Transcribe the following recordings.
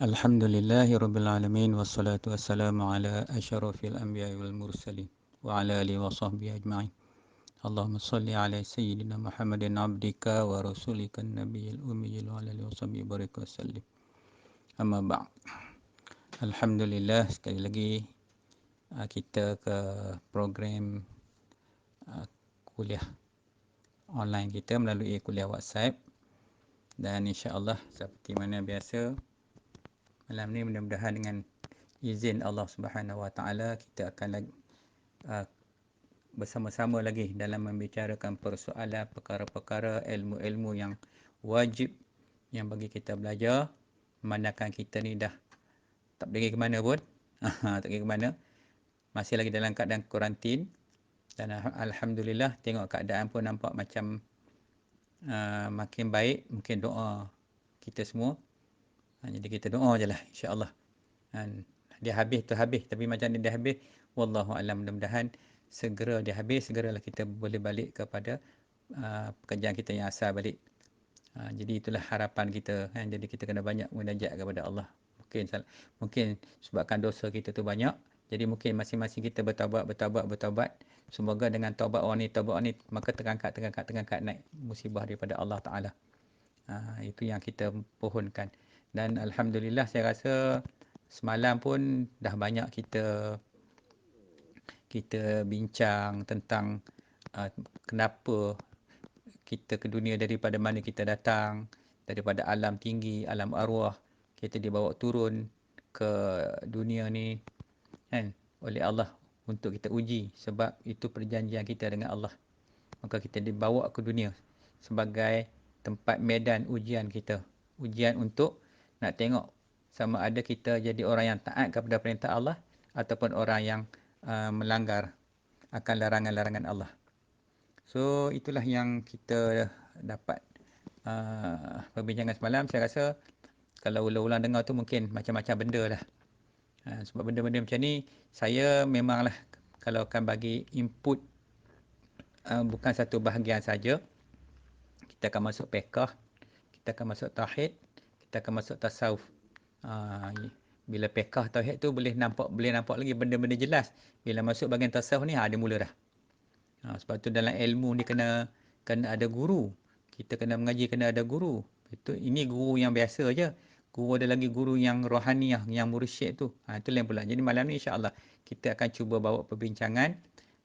Alhamdulillahirabbil wassalatu wassalamu ala asyrafil anbiya'i wal mursalin wa ala alihi wa sahbihi ajma'in. Allahumma salli ala sayyidina Muhammadin abdika wa rasulika nabiyil ummiyil wa ala alihi wa sahbihi barik wa sallim. Amma ba'd. Alhamdulillah, sekali lagi kita ke program kuliah online kita melalui kuliah WhatsApp, dan insya-Allah seperti mana biasa malam ni mudah-mudahan dengan izin Allah Subhanahu Wa Taala kita akan bersama-sama lagi dalam membicarakan persoalan perkara-perkara ilmu-ilmu yang wajib yang bagi kita belajar, memandangkan kita ni dah tak pergi ke mana pun. Tak pergi ke mana, masih lagi dalam keadaan kuarantin, dan alhamdulillah tengok keadaan pun nampak macam makin baik. Mungkin doa kita semua, jadi kita doa je lah, insya-Allah. Dia habis tu habis, tapi macam ni dia habis, wallahu alam, mudah-mudahan segera dia habis, segeralah kita boleh balik kepada pekerjaan kita yang asal balik. Jadi itulah harapan kita kan. Jadi kita kena banyak munajat kepada Allah. Mungkin sebabkan dosa kita tu banyak, jadi mungkin masing-masing kita bertaubat. Semoga dengan taubat orang ni maka terangkat naik musibah daripada Allah Taala. Itu yang kita pohonkan. Dan alhamdulillah saya rasa semalam pun dah banyak kita bincang tentang kenapa kita ke dunia, daripada mana kita datang, daripada alam tinggi, alam arwah. Kita dibawa turun ke dunia ni kan oleh Allah untuk kita uji, sebab itu perjanjian kita dengan Allah. Maka kita dibawa ke dunia sebagai tempat medan ujian kita. Ujian untuk nak tengok sama ada kita jadi orang yang taat kepada perintah Allah ataupun orang yang melanggar akan larangan-larangan Allah. So itulah yang kita dapat perbincangan semalam. Saya rasa kalau ulang-ulang dengar tu mungkin macam-macam benda lah. Sebab benda-benda macam ni saya memanglah kalau akan bagi input bukan satu bahagian saja. Kita akan masuk fiqh, kita akan masuk tauhid, kita akan masuk tasawuf. Bila fiqh tauhid tu boleh nampak lagi benda-benda jelas. Bila masuk bahagian tasawuf ni dia mula dah. Sebab tu dalam ilmu ni kena ada guru. Kita kena mengaji kena ada guru. Ini guru yang biasa je. Guru ada lagi guru yang rohaniah, yang mursyid tu. Itu lain pula. Jadi malam ni insya-Allah kita akan cuba bawa perbincangan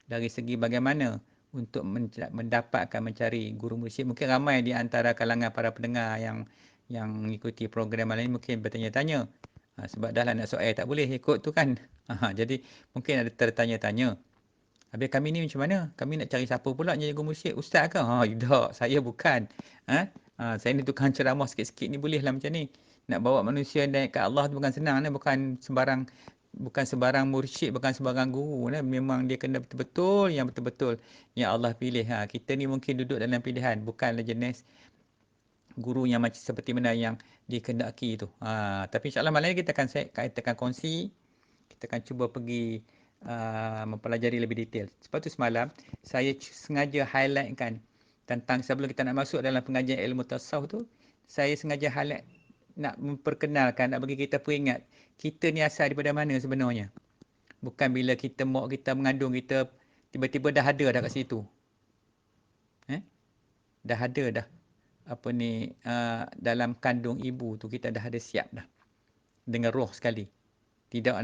dari segi bagaimana untuk mencari guru mursyid. Mungkin ramai di antara kalangan para pendengar yang mengikuti program malam ni mungkin bertanya-tanya. Sebab dah lah nak soal tak boleh ikut tu kan. Jadi mungkin ada tertanya-tanya. Habis kami ni macam mana? Kami nak cari siapa pula jadi guru mursyid? Ustaz ke? Tak, saya bukan. Saya ni tukang ceramah sikit-sikit ni, boleh lah macam ni. Nak bawa manusia naik ke Allah tu bukan senang ni. Bukan sebarang mursyid, bukan sebarang guru. Memang dia kena betul-betul yang Allah pilih. Kita ni mungkin duduk dalam pilihan. Bukanlah jenis guru yang macam seperti mana yang dikehendaki tu. Tapi insyaAllah malam ni kita akan kongsi. Kita akan cuba pergi mempelajari lebih detail. Sebab tu semalam saya sengaja highlightkan tentang, sebelum kita nak masuk dalam pengajian ilmu tasawuf tu, saya sengaja highlight nak memperkenalkan, nak bagi kita peringat kita ni asal daripada mana sebenarnya. Bukan bila kita mengandung kita tiba-tiba dah ada dah kat situ. Dah ada dah dalam kandung ibu tu kita dah ada siap dah dengan roh sekali. Tidak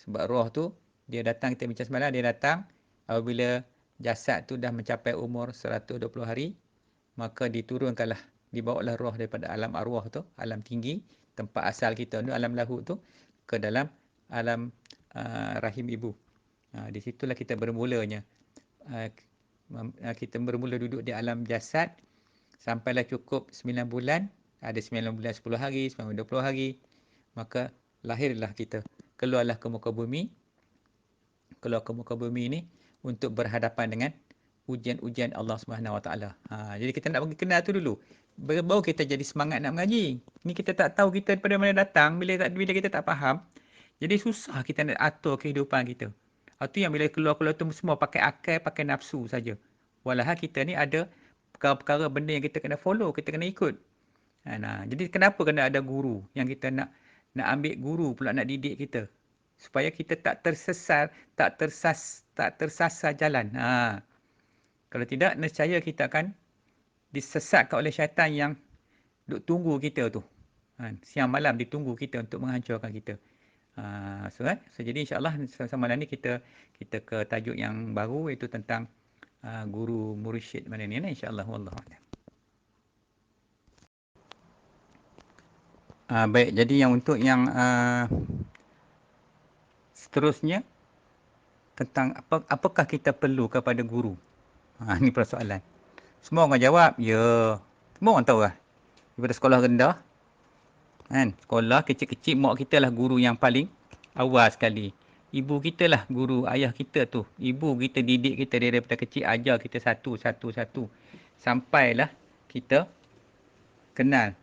sebab roh tu dia datang, kita bincang semalam, dia datang apabila jasad tu dah mencapai umur 120 hari, maka diturunkanlah, dibawalah roh daripada alam arwah tu, alam tinggi, tempat asal kita tu, alam lahut tu, ke dalam alam rahim ibu. Di situlah kita bermulanya. Kita bermula duduk di alam jasad sampailah cukup 9 bulan, ada 9 bulan 10 hari, 9 bulan 20 hari, maka lahirlah kita, keluarlah ke muka bumi. Keluar ke muka bumi ni untuk berhadapan dengan ujian-ujian Allah Subhanahu Wa Taala. Jadi kita nak bagi kenal tu dulu. Baru kita jadi semangat nak mengaji. Ni kita tak tahu kita daripada mana datang, bila kita tak faham, jadi susah kita nak atur kehidupan kita. Itu yang bila keluar-keluar tu semua pakai akal, pakai nafsu saja. Walhal kita ni ada perkara-perkara benda yang kita kena follow, kita kena ikut. Jadi kenapa kena ada guru yang kita nak Nak ambil guru pula nak didik kita. Supaya kita tak tersasar jalan. Kalau tidak, nescaya kita akan disesatkan oleh syaitan yang duk tunggu kita tu. Siang malam ditunggu kita untuk menghancurkan kita. Jadi insyaAllah sama malam ni kita ke tajuk yang baru, iaitu tentang guru mursyid mana ni, insyaAllah. Wallahualam. Baik, jadi yang untuk yang seterusnya tentang apakah kita perlu kepada guru. Ini persoalan. Semua orang jawab, ya. Semua orang tahu lah. Daripada sekolah rendah, kan? Sekolah kecil-kecil, mak kita lah guru yang paling awal sekali. Ibu kita lah guru, ayah kita tu. Ibu kita didik kita daripada kecil, ajar kita satu. Sampailah kita kenal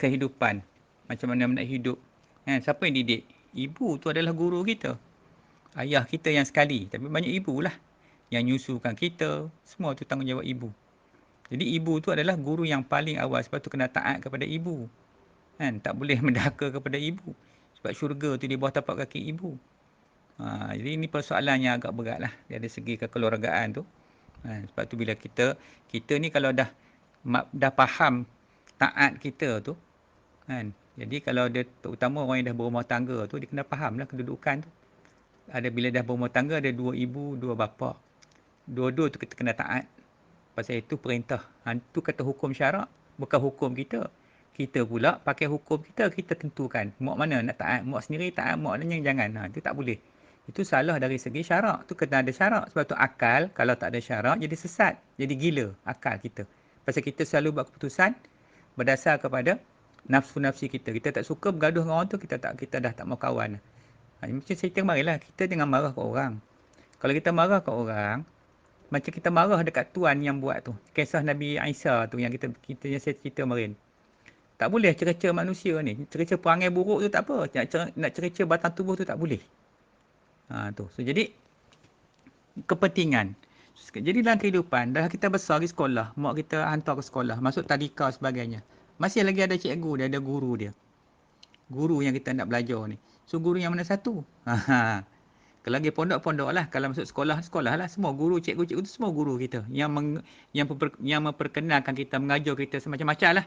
kehidupan. Macam mana nak hidup. Siapa yang didik? Ibu tu adalah guru kita. Ayah kita yang sekali. Tapi banyak ibu lah yang nyusukan kita. Semua tu tanggungjawab ibu. Jadi ibu tu adalah guru yang paling awal. Sebab tu kena taat kepada ibu. Tak boleh mendaka kepada ibu. Sebab syurga tu di bawah tapak kaki ibu. Jadi ini persoalan yang agak berat lah. Dari segi kekeluargaan tu. Sebab tu bila kita ni kalau dah faham taat kita tu. Jadi kalau dia, terutama orang yang dah berumah tangga tu, dia kena faham lah kedudukan tu. Bila dah berumah tangga, ada 2 ibu, 2 bapa. Dua-dua tu kita kena taat. Pasal itu perintah. Itu kata hukum syarak. Bukan hukum kita. Kita pula pakai hukum kita tentukan. Mak mana nak taat. Mak sendiri taat, mak lain jangan. Itu tak boleh. Itu salah dari segi syarak. Itu kena ada syarak. Sebab tu akal, kalau tak ada syarak, jadi sesat. Jadi gila akal kita. Pasal kita selalu buat keputusan berdasar kepada nafsu-nafsi kita. Kita tak suka bergaduh dengan orang tu, kita dah tak mau kawan. Macam cerita kemarin lah. Kita jangan marah ke orang. Kalau kita marah ke orang, macam kita marah dekat tuan yang buat tu. Kisah Nabi Isa tu yang kita yang saya cerita kemarin. Tak boleh cerca manusia ni. Cerca perangai buruk tu tak apa. Nak cerca batang tubuh tu tak boleh. So, jadi kepentingan. Jadi dalam kehidupan, dah kita besar di sekolah, mak kita hantar ke sekolah, masuk tadika sebagainya. Masih lagi ada cikgu dia, ada guru dia. Guru yang kita nak belajar ni. So, guru yang mana satu? Kalau lagi pondok lah. Kalau masuk sekolah lah. Semua guru, cikgu-cikgu tu semua guru kita. Yang memperkenalkan kita, mengajar kita semacam-macam lah.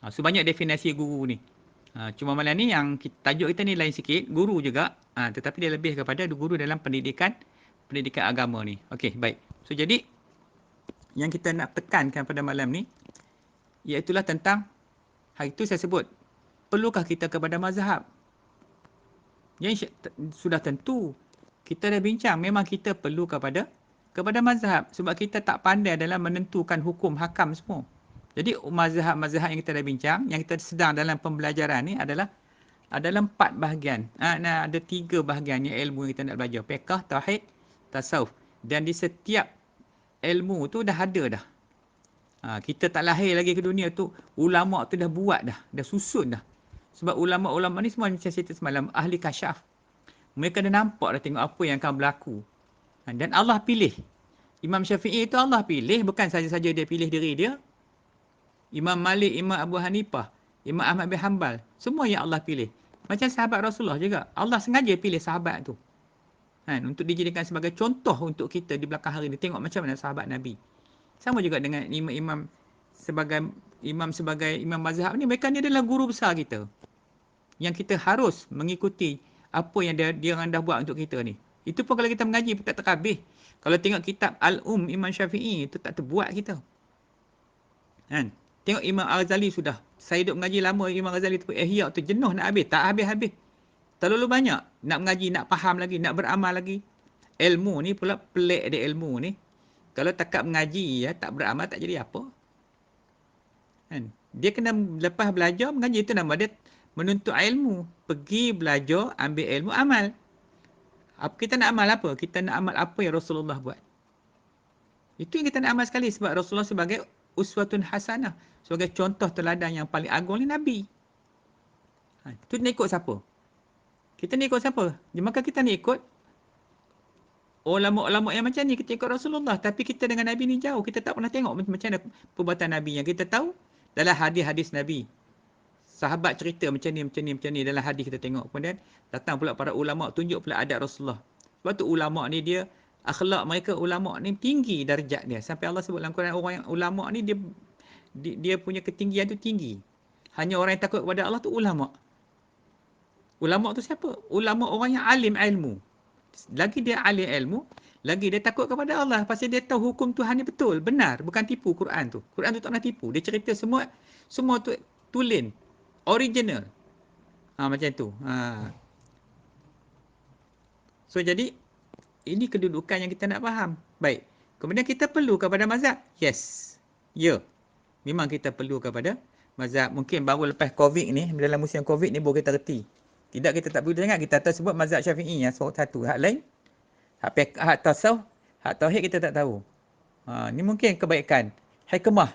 So banyak definisi guru ni. Cuma malam ni yang tajuk kita ni lain sikit. Guru juga. Tetapi dia lebih kepada guru dalam pendidikan agama ni. Okey, baik. So jadi, yang kita nak tekankan pada malam ni, iaitulah tentang, hari tu saya sebut, perlukah kita kepada mazhab? Yang sudah tentu kita dah bincang, memang kita perlu kepada mazhab sebab kita tak pandai dalam menentukan hukum hakam semua. Jadi mazhab-mazhab yang kita dah bincang, yang kita sedang dalam pembelajaran ni adalah 4 bahagian. Ada 3 bahagian yang ilmu yang kita nak belajar. Fiqh, tauhid, tasawuf. Dan di setiap ilmu tu dah ada dah. Kita tak lahir lagi ke dunia tu, ulama tu dah buat dah susun dah. Sebab ulama-ulama ni semua macam saya cerita semalam, ahli kasyaf. Mereka dah nampak dah tengok apa yang akan berlaku. Dan Allah pilih. Imam Syafi'i itu Allah pilih, bukan saja-saja dia pilih diri dia. Imam Malik, Imam Abu Hanifah, Imam Ahmad bin Hanbal, semua yang Allah pilih. Macam sahabat Rasulullah juga. Allah sengaja pilih sahabat tu. Untuk dijadikan sebagai contoh untuk kita di belakang hari ni. Tengok macam mana sahabat Nabi. Sama juga dengan imam-imam sebagai imam mazhab ni, mereka ni adalah guru besar kita. Yang kita harus mengikuti apa yang dia dah buat untuk kita ni. Itu pun kalau kita mengaji pun tak terhabis. Kalau tengok kitab Al-Um Imam Syafi'i, itu tak terbuat kita. Tengok Imam Al-Ghazali sudah. Saya duduk mengaji lama, Imam Al-Ghazali tu Ihya tu jenuh nak habis. Tak habis-habis. Terlalu banyak. Nak mengaji, nak faham lagi, nak beramal lagi. Ilmu ni pula pelik dia ilmu ni. Kalau takat mengaji, tak beramal tak jadi apa. Dia kena lepas belajar, mengaji. Itu nama dia menuntut ilmu. Pergi belajar, ambil ilmu, amal. Kita nak amal apa? Kita nak amal apa yang Rasulullah buat. Itu yang kita nak amal sekali. Sebab Rasulullah sebagai uswatun hasanah. Sebagai contoh teladan yang paling agung ni Nabi. Itu nak ikut siapa? Kita ni ikut siapa? Maka kita ni ikut ulama-ulama yang macam ni. Kita ikut Rasulullah. Tapi kita dengan Nabi ni jauh. Kita tak pernah tengok macam mana perbuatan Nabi. Yang kita tahu dalam hadis-hadis Nabi sahabat cerita macam ni dalam hadis kita tengok. Kemudian datang pula para ulama tunjuk pula adab Rasulullah. Sebab tu ulama ni dia akhlak mereka, ulama ni tinggi darjat dia. Sampai Allah sebut dalam Quran, orang yang ulama ni dia punya ketinggian tu tinggi. Hanya orang yang takut kepada Allah tu ulama. Ulama tu siapa? Ulama orang yang alim ilmu. Lagi dia alim ilmu, lagi dia takut kepada Allah. Pasal dia tahu hukum Tuhan ni betul, benar. Bukan tipu Quran tu. Quran tu tak pernah tipu. Dia cerita semua tu tulen. Original. Macam tu. So jadi, ini kedudukan yang kita nak faham. Baik. Kemudian kita perlu kepada mazhab? Yes. Ya. Memang kita perlu kepada mazhab. Mungkin baru lepas COVID ni, dalam musim COVID ni baru kita reti. Tidak, kita tak perlu dengar. Kita tahu sebut mazhab Syafi'i yang satu. Hak lain, hak tasawuf, hak tauhid kita tak tahu. Ni mungkin kebaikan. Hikmah.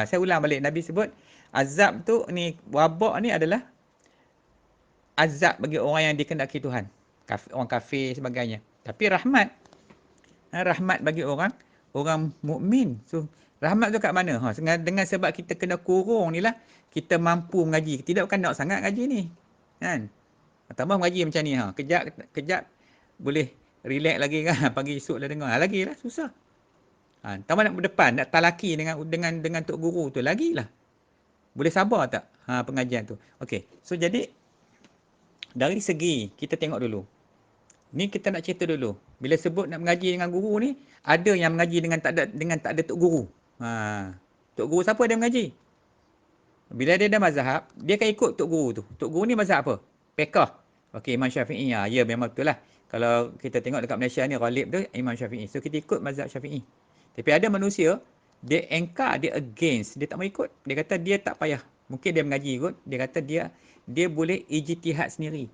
Saya ulang balik. Nabi sebut, azab tu ni, wabak ni adalah azab bagi orang yang dikehendaki Tuhan. Orang kafir sebagainya. Tapi rahmat. Rahmat bagi orang mukmin. So, rahmat tu kat mana? Dengan sebab kita kena kurung ni lah, kita mampu mengaji. Tidak bukan nak sangat ngaji ni. Kan? Tambah mengaji macam ni. Kejap boleh relax lagi kan. Pagi esok dah dengar. Lagi lah, susah. Tambah nak berdepan, nak talaki dengan tok guru tu. Lagilah. Boleh sabar tak pengajian tu? Okey. So, jadi, dari segi, kita tengok dulu. Ni kita nak cerita dulu. Bila sebut nak mengaji dengan guru ni, ada yang mengaji dengan tak ada tok guru. Tok guru siapa dia mengaji? Bila dia dah mazhab, dia akan ikut tok guru tu. Tok guru ni mazhab apa? Fiqh. Okey, Imam Syafi'i. Ya, memang betul lah. Kalau kita tengok dekat Malaysia ni, ghalib tu Imam Syafi'i. So, kita ikut mazhab Syafi'i. Tapi ada manusia, dia engkar, dia against. Dia tak mau ikut. Dia kata dia tak payah. Mungkin dia mengaji kot. Dia kata dia boleh ijtihad sendiri.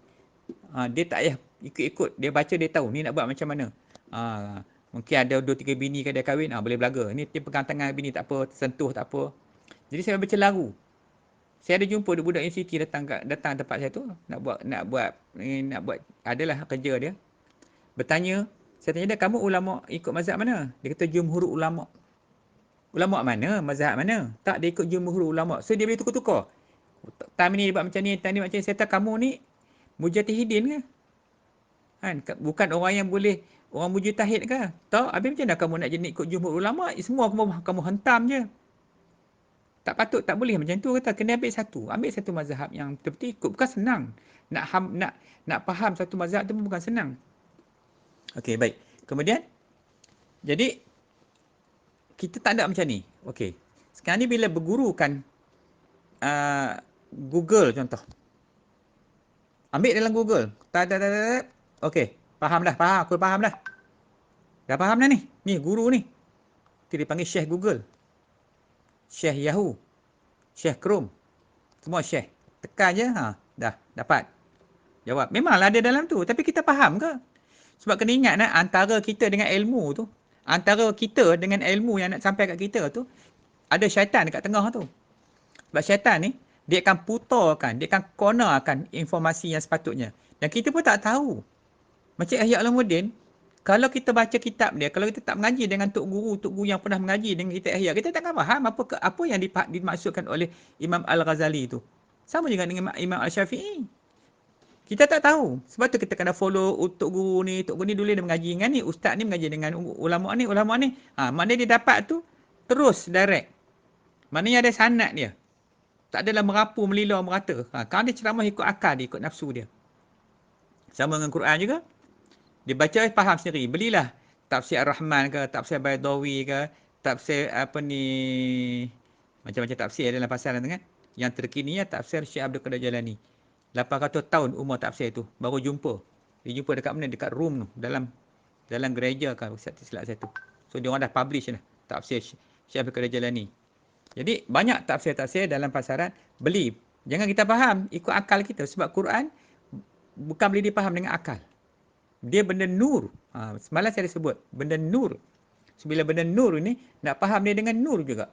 Dia tak payah ikut-ikut. Dia baca, dia tahu. Ni nak buat macam mana. Mungkin ada 2-3 bini kan dia kahwin. Boleh belaga. Ni dia pegang tangan bini tak apa. Sentuh tak apa. Jadi saya bercelaru. Saya ada jumpa budak universiti datang tempat saya tu. Nak buat adalah kerja dia. Bertanya. Saya tanya dia, kamu ulama ikut mazhab mana? Dia kata jumhur ulama. Ulama mana? Mazhab mana? Tak, dia ikut jumhur ulama. So dia boleh tukar-tukar. Time ni dia buat macam ni, time ni macam ni. Saya kata kamu ni mujtahidin ke? Bukan orang yang boleh orang mujtahid ke? Tak, habis macam mana kamu nak jadi ikut jumhur ulama? Semua kamu hentam je. Tak patut, tak boleh macam tu kata. Kena ambil satu. Ambil satu mazhab yang betul-betul ikut. Bukan senang. Nak faham satu mazhab tu bukan senang. Okey, baik. Kemudian, jadi, kita tak ada macam ni. Okey. Sekarang ni bila bergurukan Google contoh. Ambil dalam Google. Okey. Faham dah. Aku faham dah. Dah faham dah ni. Ni guru ni. Itu dipanggil Syekh Google. Syekh Yahoo. Syekh Chrome. Semua Syekh. Tekan je. Dah. Dapat. Jawab. Memanglah ada dalam tu. Tapi kita faham ke? Sebab kena ingat antara kita dengan ilmu tu. Antara kita dengan ilmu yang nak sampai kat kita tu. Ada syaitan dekat tengah tu. Sebab syaitan ni. Dia akan putarkan. Dia akan cornerkan informasi yang sepatutnya. Dan kita pun tak tahu. Macam Ihya Ulumuddin. Kalau kita baca kitab dia, kalau kita tak mengaji dengan tok guru yang pernah mengaji dengan kita Ihya, kita takkan faham apa yang dimaksudkan oleh Imam Al-Ghazali tu. Sama juga dengan Imam Al-Syafi'i. Kita tak tahu. Sebab tu kita kena follow tok guru ni. Tok guru ni dulu dia mengaji dengan ni. Ustaz ni mengaji dengan ulama ni. Maknanya dia dapat tu terus direct. Maknanya ada sanad dia. Tak adalah merapu, melila, merata. Kalau dia ceramah ikut akal dia, ikut nafsu dia. Sama dengan Quran juga. Dia baca, faham sendiri. Belilah tafsir Ar-Rahman ke, tafsir Baydawi ke, tafsir apa ni, macam-macam tafsir dalam pasaran tu kan. Yang terkini ya tafsir Syekh Abdul Qadir Jalani. 800 tahun umur tafsir tu. Baru jumpa. Dia jumpa dekat mana? Dekat room tu. Dalam gereja kan. Silap saya tu. So, dia orang dah publish lah. Tafsir Syekh Abdul Qadir Jalani. Jadi, banyak tafsir-tafsir dalam pasaran. Beli. Jangan kita faham. Ikut akal kita. Sebab Quran bukan boleh dipaham dengan akal. Dia benda nur. Semalam saya sebut. Benda nur. So, bila benda nur ni, nak faham dia dengan nur juga.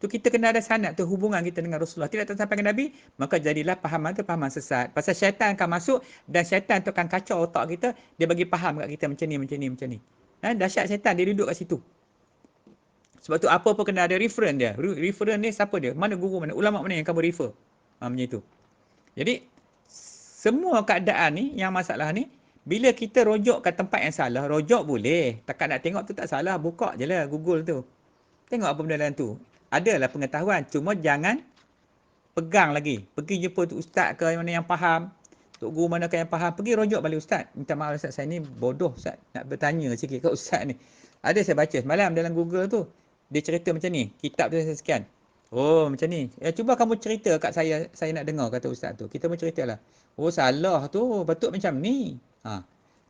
Tu kita kena ada sanad tu hubungan kita dengan Rasulullah. Tidak sampai ke Nabi, maka jadilah pahaman tu pahaman sesat. Pasal syaitan akan masuk dan syaitan tu akan kacau otak kita. Dia bagi faham kat kita macam ni. Dahsyat syaitan, dia duduk kat situ. Sebab tu apa-apa kena ada referen dia. Referen ni siapa dia? Mana guru mana? Ulama mana yang kamu refer? Macam itu. Jadi semua keadaan ni, yang masalah ni, bila kita rujuk ke tempat yang salah, rujuk boleh. Takat nak tengok tu tak salah, buka je lah Google tu. Tengok apa benda dalam tu. Adalah pengetahuan, cuma jangan pegang lagi. Pergi jumpa tu ustaz ke mana yang faham. Tok guru manakah yang faham, pergi rujuk balik ustaz. Minta maaf ustaz, saya ni bodoh ustaz. Nak bertanya sikit kat ustaz ni. Ada saya baca semalam dalam Google tu. Dia cerita macam ni. Kitab tu sekian. Oh macam ni. Cuba kamu cerita kat saya nak dengar kata ustaz tu. Kita pun ceritalah. Oh salah tu, betul macam ni.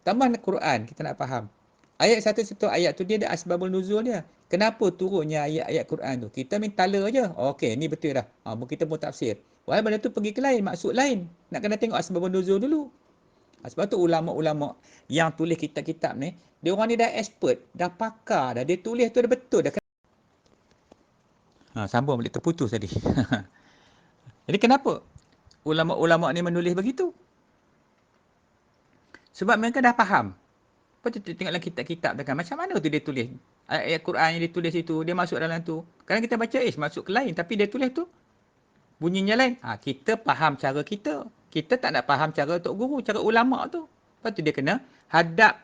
Tambah Quran, kita nak faham. Ayat satu ayat tu dia ada asbabul nuzul dia. Kenapa turunnya ayat-ayat Quran tu? Kita main tala je. Okey, ni betul dah. Kita pun tafsir. Walaupun benda tu pergi ke lain, maksud lain. Nak kena tengok asbabun nuzul dulu. Sebab tu ulama-ulama yang tulis kitab-kitab ni, dia orang ni dah expert, dah pakar dah. Dia tulis tu dah betul dah. Sambung balik terputus tadi. Jadi kenapa ulama-ulama ni menulis begitu? Sebab mereka dah faham. Lepas tu tengoklah kitab-kitab tu kan. Macam mana tu dia tulis? Ayat Quran yang dia tulis itu, dia masuk dalam tu. Kadang kita baca, masuk ke lain. Tapi dia tulis tu, bunyinya lain. Kita faham cara kita. Kita tak nak faham cara Tok Guru, cara ulama' tu. Lepas tu dia kena hadap,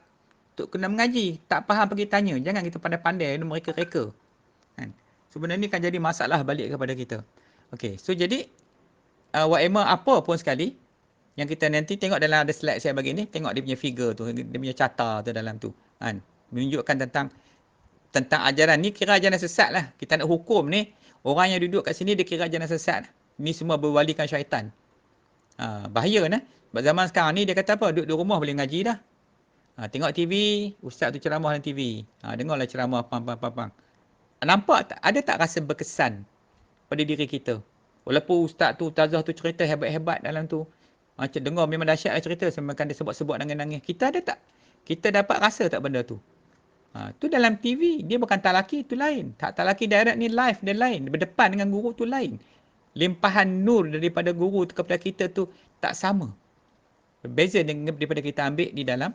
kena mengaji. Tak faham pergi tanya. Jangan kita pandai-pandai, mereka reka. Kan? Sebenarnya ni kan jadi masalah balik kepada kita. Okey, so jadi, whatever apa pun sekali, yang kita nanti tengok dalam ada slide saya bagi ni, tengok dia punya figure tu, dia punya carta tu dalam tu. Kan? Menunjukkan tentang ajaran ni, kira ajaran sesat lah. Kita nak hukum ni, orang yang duduk kat sini dia kira ajaran sesat. Ni semua berwalikan syaitan. Bahaya nah. Sebab zaman sekarang ni dia kata apa? Duduk di rumah boleh ngaji dah. Tengok TV, ustaz tu ceramah dalam TV. Dengarlah ceramah pang. Nampak tak? Ada tak rasa berkesan pada diri kita? Walaupun ustaz tu, ustazah tu cerita hebat-hebat dalam tu. Macam dengar memang dahsyat lah cerita. Semakan dia sebut-sebut nangis-nangis. Kita ada tak? Kita dapat rasa tak benda tu? Tu dalam TV. Dia bukan talaki, tu lain. Tak talaki direct ni live, dia lain. Berdepan dengan guru tu lain. Limpahan nur daripada guru kepada kita tu tak sama. Berbeza dengan daripada kita ambil di dalam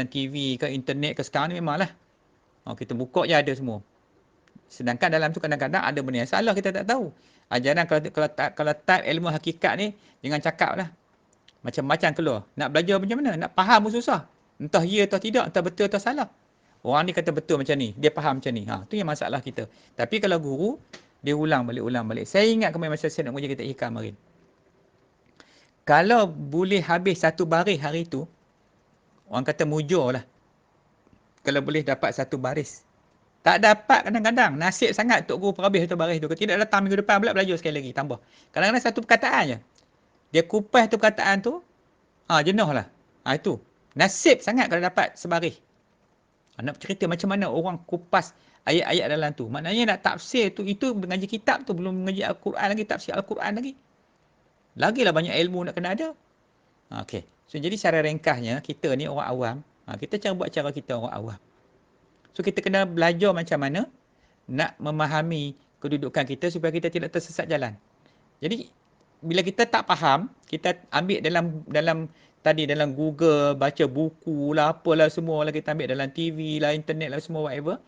TV ke internet ke sekarang ni memanglah. Kita buka je ada semua. Sedangkan dalam tu kadang-kadang ada benda yang salah kita tak tahu. Ajaran kalau type ilmu hakikat ni, jangan cakap lah. Macam-macam keluar. Nak belajar macam mana? Nak faham pun susah. Entah ya atau tidak, entah betul atau salah. Orang ni kata betul macam ni, dia faham macam ni. Tu yang masalah kita. Tapi kalau guru, dia ulang balik. Saya ingat kemarin masa saya nak mengajar kita hikam kemarin. Kalau boleh habis satu baris hari tu, orang kata mujur lah. Kalau boleh dapat satu baris. Tak dapat kadang-kadang. Nasib sangat Tok Guru perhabis satu baris tu. Kalau tidak datang minggu depan pula belajar sekali lagi. Tambah. Kadang-kadang satu perkataan je. Dia kupas tu perkataan tu. Jenuh lah. Itu. Nasib sangat kalau dapat sebaris. Nak cerita macam mana orang kupas ayat-ayat dalam tu. Maknanya nak tafsir tu, itu mengaji kitab tu. Belum mengaji Al-Quran lagi, tafsir Al-Quran lagi. Lagilah banyak ilmu nak kena ada. Okey. So, jadi secara ringkasnya, kita ni orang awam. Kita buat cara kita orang awam. So, kita kena belajar macam mana nak memahami kedudukan kita supaya kita tidak tersesat jalan. Jadi, bila kita tak faham, kita ambil dalam Google, baca buku lah, apalah semua lah kita ambil dalam TV lah, internet lah semua, whatever.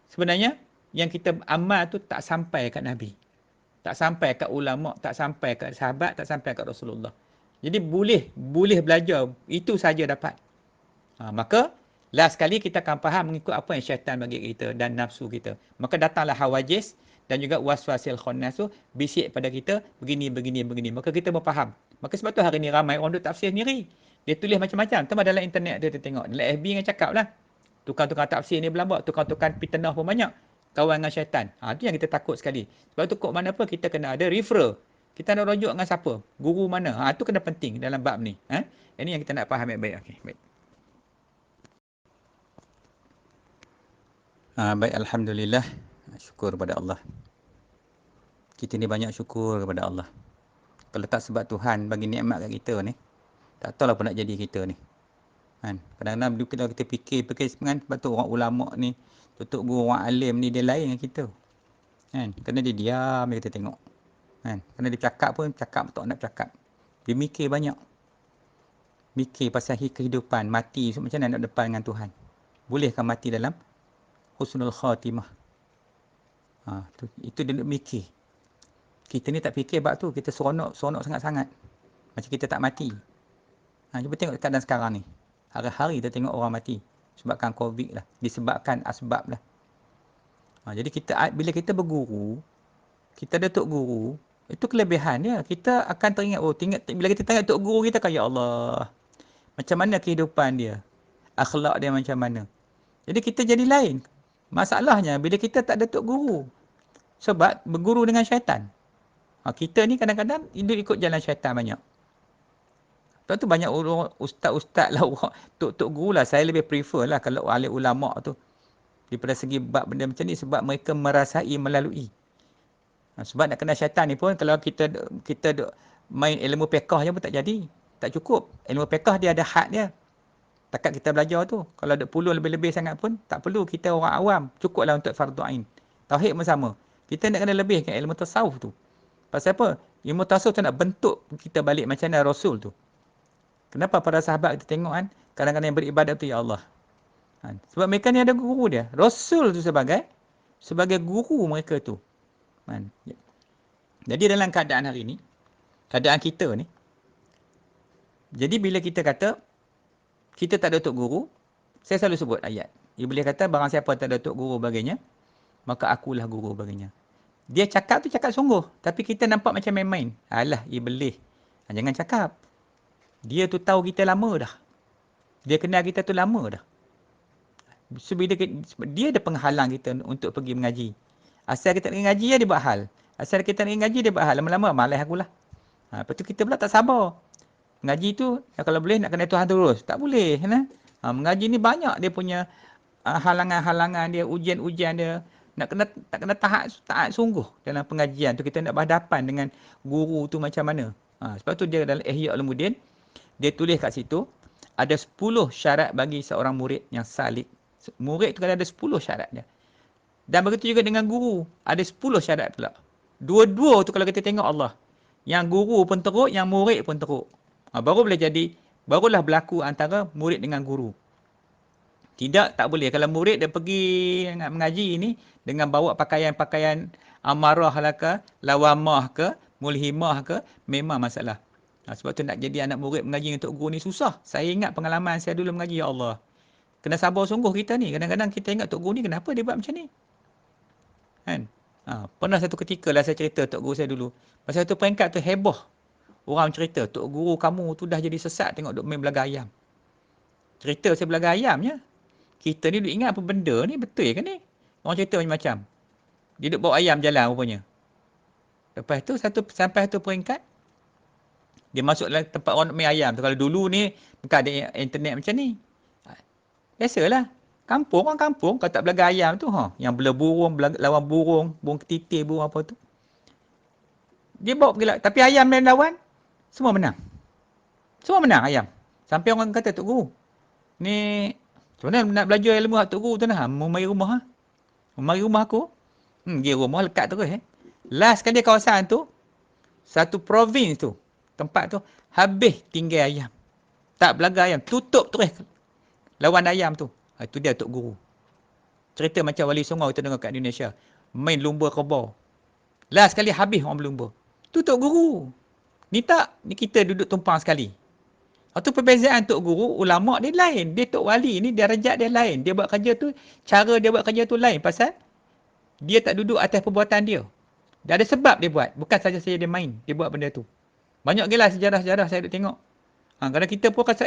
Sebenarnya, yang kita amal tu tak sampai kat Nabi. Tak sampai kat ulama', tak sampai kat sahabat, tak sampai kat Rasulullah. Jadi boleh belajar, itu saja dapat. Maka, last sekali kita akan faham mengikut apa yang syaitan bagi kita dan nafsu kita. Maka datanglah hawajis dan juga waswasil khannas tu bisik pada kita begini. Maka kita berfaham. Maka sebab tu hari ni ramai orang duk tafsir sendiri. Dia tulis macam-macam. Tambah dalam internet dia tengok. Dalam FB dengan cakap lah. Tukang-tukang tafsir ni berlambak. Tukang-tukang fitnah pun banyak. Kawan dengan syaitan. Tu yang kita takut sekali. Sebab tu kok mana apa kita kena ada referral. Kita nak rujuk dengan siapa? Guru mana? Itu kena penting dalam bab ni. Ini yang kita nak faham baik-baik. Okey, baik. Baik, Alhamdulillah. Syukur kepada Allah. Kita ni banyak syukur kepada Allah. Kalau tak sebab Tuhan bagi nikmat kat kita ni, tak tahu apa nak jadi kita ni. Kadang-kadang kita fikir kan, sebab tu orang ulama' ni, tutup guru orang alim ni, dia lain dengan kita. Kerana dia diam, kita tengok. Kerana dia cakap pun, cakap tak nak cakap. Dia mikir banyak. Mikir pasal kehidupan, mati, so, macam mana nak depan dengan Tuhan. Bolehkah mati dalam husnul khatimah? Itu dia nak mikir. Kita ni tak fikir bab tu. Kita seronok sangat-sangat. Macam kita tak mati. Cuba tengok keadaan sekarang ni. Hari-hari kita tengok orang mati. Sebabkan COVID lah. Disebabkan asbab lah. Jadi bila kita berguru, kita ada tok guru, itu kelebihan dia. Kita akan teringat, bila kita tengok tok guru kita, ya Allah, macam mana kehidupan dia, akhlak dia macam mana. Jadi kita jadi lain. Masalahnya bila kita tak ada tok guru, sebab berguru dengan syaitan. Kita ni kadang-kadang hidup ikut jalan syaitan banyak. Lepas tu banyak orang, ustaz-ustaz lah, orang tok-tok guru lah. Saya lebih prefer lah kalau alim ulama' tu. Daripada segi bab benda macam ni, sebab mereka merasai melalui. Sebab nak kena syaitan ni pun, kalau kita main ilmu fiqh je pun tak jadi. Tak cukup. Ilmu fiqh dia ada had dia. Takat kita belajar tu. Kalau ada puluh lebih-lebih sangat pun, tak perlu kita orang awam. Cukuplah untuk fardu ain. Tauhid pun sama. Kita nak kena lebihkan ilmu tasawuf tu. Pasal apa? Ilmu tasawuf tu nak bentuk kita balik macam mana Rasul tu. Kenapa para sahabat kita tengok kan, kadang-kadang yang beribadat tu, ya Allah. Sebab mereka ni ada guru dia. Rasul tu sebagai guru mereka tu. Jadi dalam keadaan hari ni, keadaan kita ni, jadi bila kita kata, kita tak ada tok guru, saya selalu sebut ayat. Iblis kata, barang siapa tak ada tok guru baginya, maka akulah guru baginya. Dia cakap tu cakap sungguh. Tapi kita nampak macam main-main. Alah, iblis. Jangan cakap. Dia tu tahu kita lama dah. Dia kenal kita tu lama dah. So, dia ada penghalang kita untuk pergi mengaji. Asal kita nak ngaji, dia buat hal. Asal kita nak ngaji, dia buat hal. Lama-lama, malas akulah. Lepas tu kita pula tak sabar. Mengaji tu, kalau boleh nak kena Tuhan terus. Tak boleh. Mengaji ni banyak dia punya halangan-halangan dia, ujian-ujian dia. Tak kena taat sungguh dalam pengajian tu. Kita nak berhadapan dengan guru tu macam mana. Sebab tu dia dalam Ihya Ulumuddin, dia tulis kat situ, ada 10 syarat bagi seorang murid yang salik. Murid tu kan ada 10 syarat dia. Dan begitu juga dengan guru. Ada 10 syarat pula. Dua-dua tu kalau kita tengok Allah. Yang guru pun teruk, yang murid pun teruk. Barulah berlaku antara murid dengan guru. Tak boleh. Kalau murid dia pergi nak mengaji ni, dengan bawa pakaian-pakaian amarah lah ke, lawamah ke, mulhimah ke, memang masalah. Sebab tu nak jadi anak murid mengaji dengan tok guru ni susah. Saya ingat pengalaman saya dulu mengaji, ya Allah. Kena sabar sungguh kita ni. Kadang-kadang kita ingat tok guru ni kenapa dia buat macam ni. Pernah satu ketika lah saya cerita tok guru saya dulu. Masa satu peringkat tu heboh. Orang cerita, tok guru kamu tu dah jadi sesat tengok duk main belaga ayam. Cerita saya belaga ayam je. Kita ni duk ingat apa benda ni, betul ke ni? Orang cerita macam-macam. Dia duk bawa ayam jalan rupanya. Lepas tu sampai satu peringkat, dia masuk dalam tempat orang main ayam tu. Kalau dulu ni, bukan ada internet macam ni. Biasalah. Orang kampung, kalau tak belaga ayam tu, yang bela burung, lawan burung ketitir, burung apa tu. Dia bawa pergi lah. Tapi ayam dan lawan, semua menang. Semua menang ayam. Sampai orang kata, Tok Guru, ni, macam mana nak belajar ilmu Tok Guru tu nak? Mau mari rumah. Mari rumah aku. Pergi rumah lekat terus. Last kali kawasan tu, satu province tu, tempat tu, habis tinggal ayam. Tak belaga ayam. Tutup terus lawan ayam tu. Itu dia Tok Guru. Cerita macam Wali Songo kita dengar kat Indonesia. Main lumba kerbau. Last sekali habis orang berlumba. Tu Tok Guru. Ni kita duduk tumpang sekali. Itu perbezaan Tok Guru, ulama' dia lain. Dia Tok Wali ni, darjat dia lain. Dia buat kerja tu, cara dia buat kerja tu lain. Pasal dia tak duduk atas perbuatan dia. Dia ada sebab dia buat. Bukan saja-saja dia main. Dia buat benda tu. Banyak gila sejarah-sejarah saya duduk tengok. Kadang kita pun kata,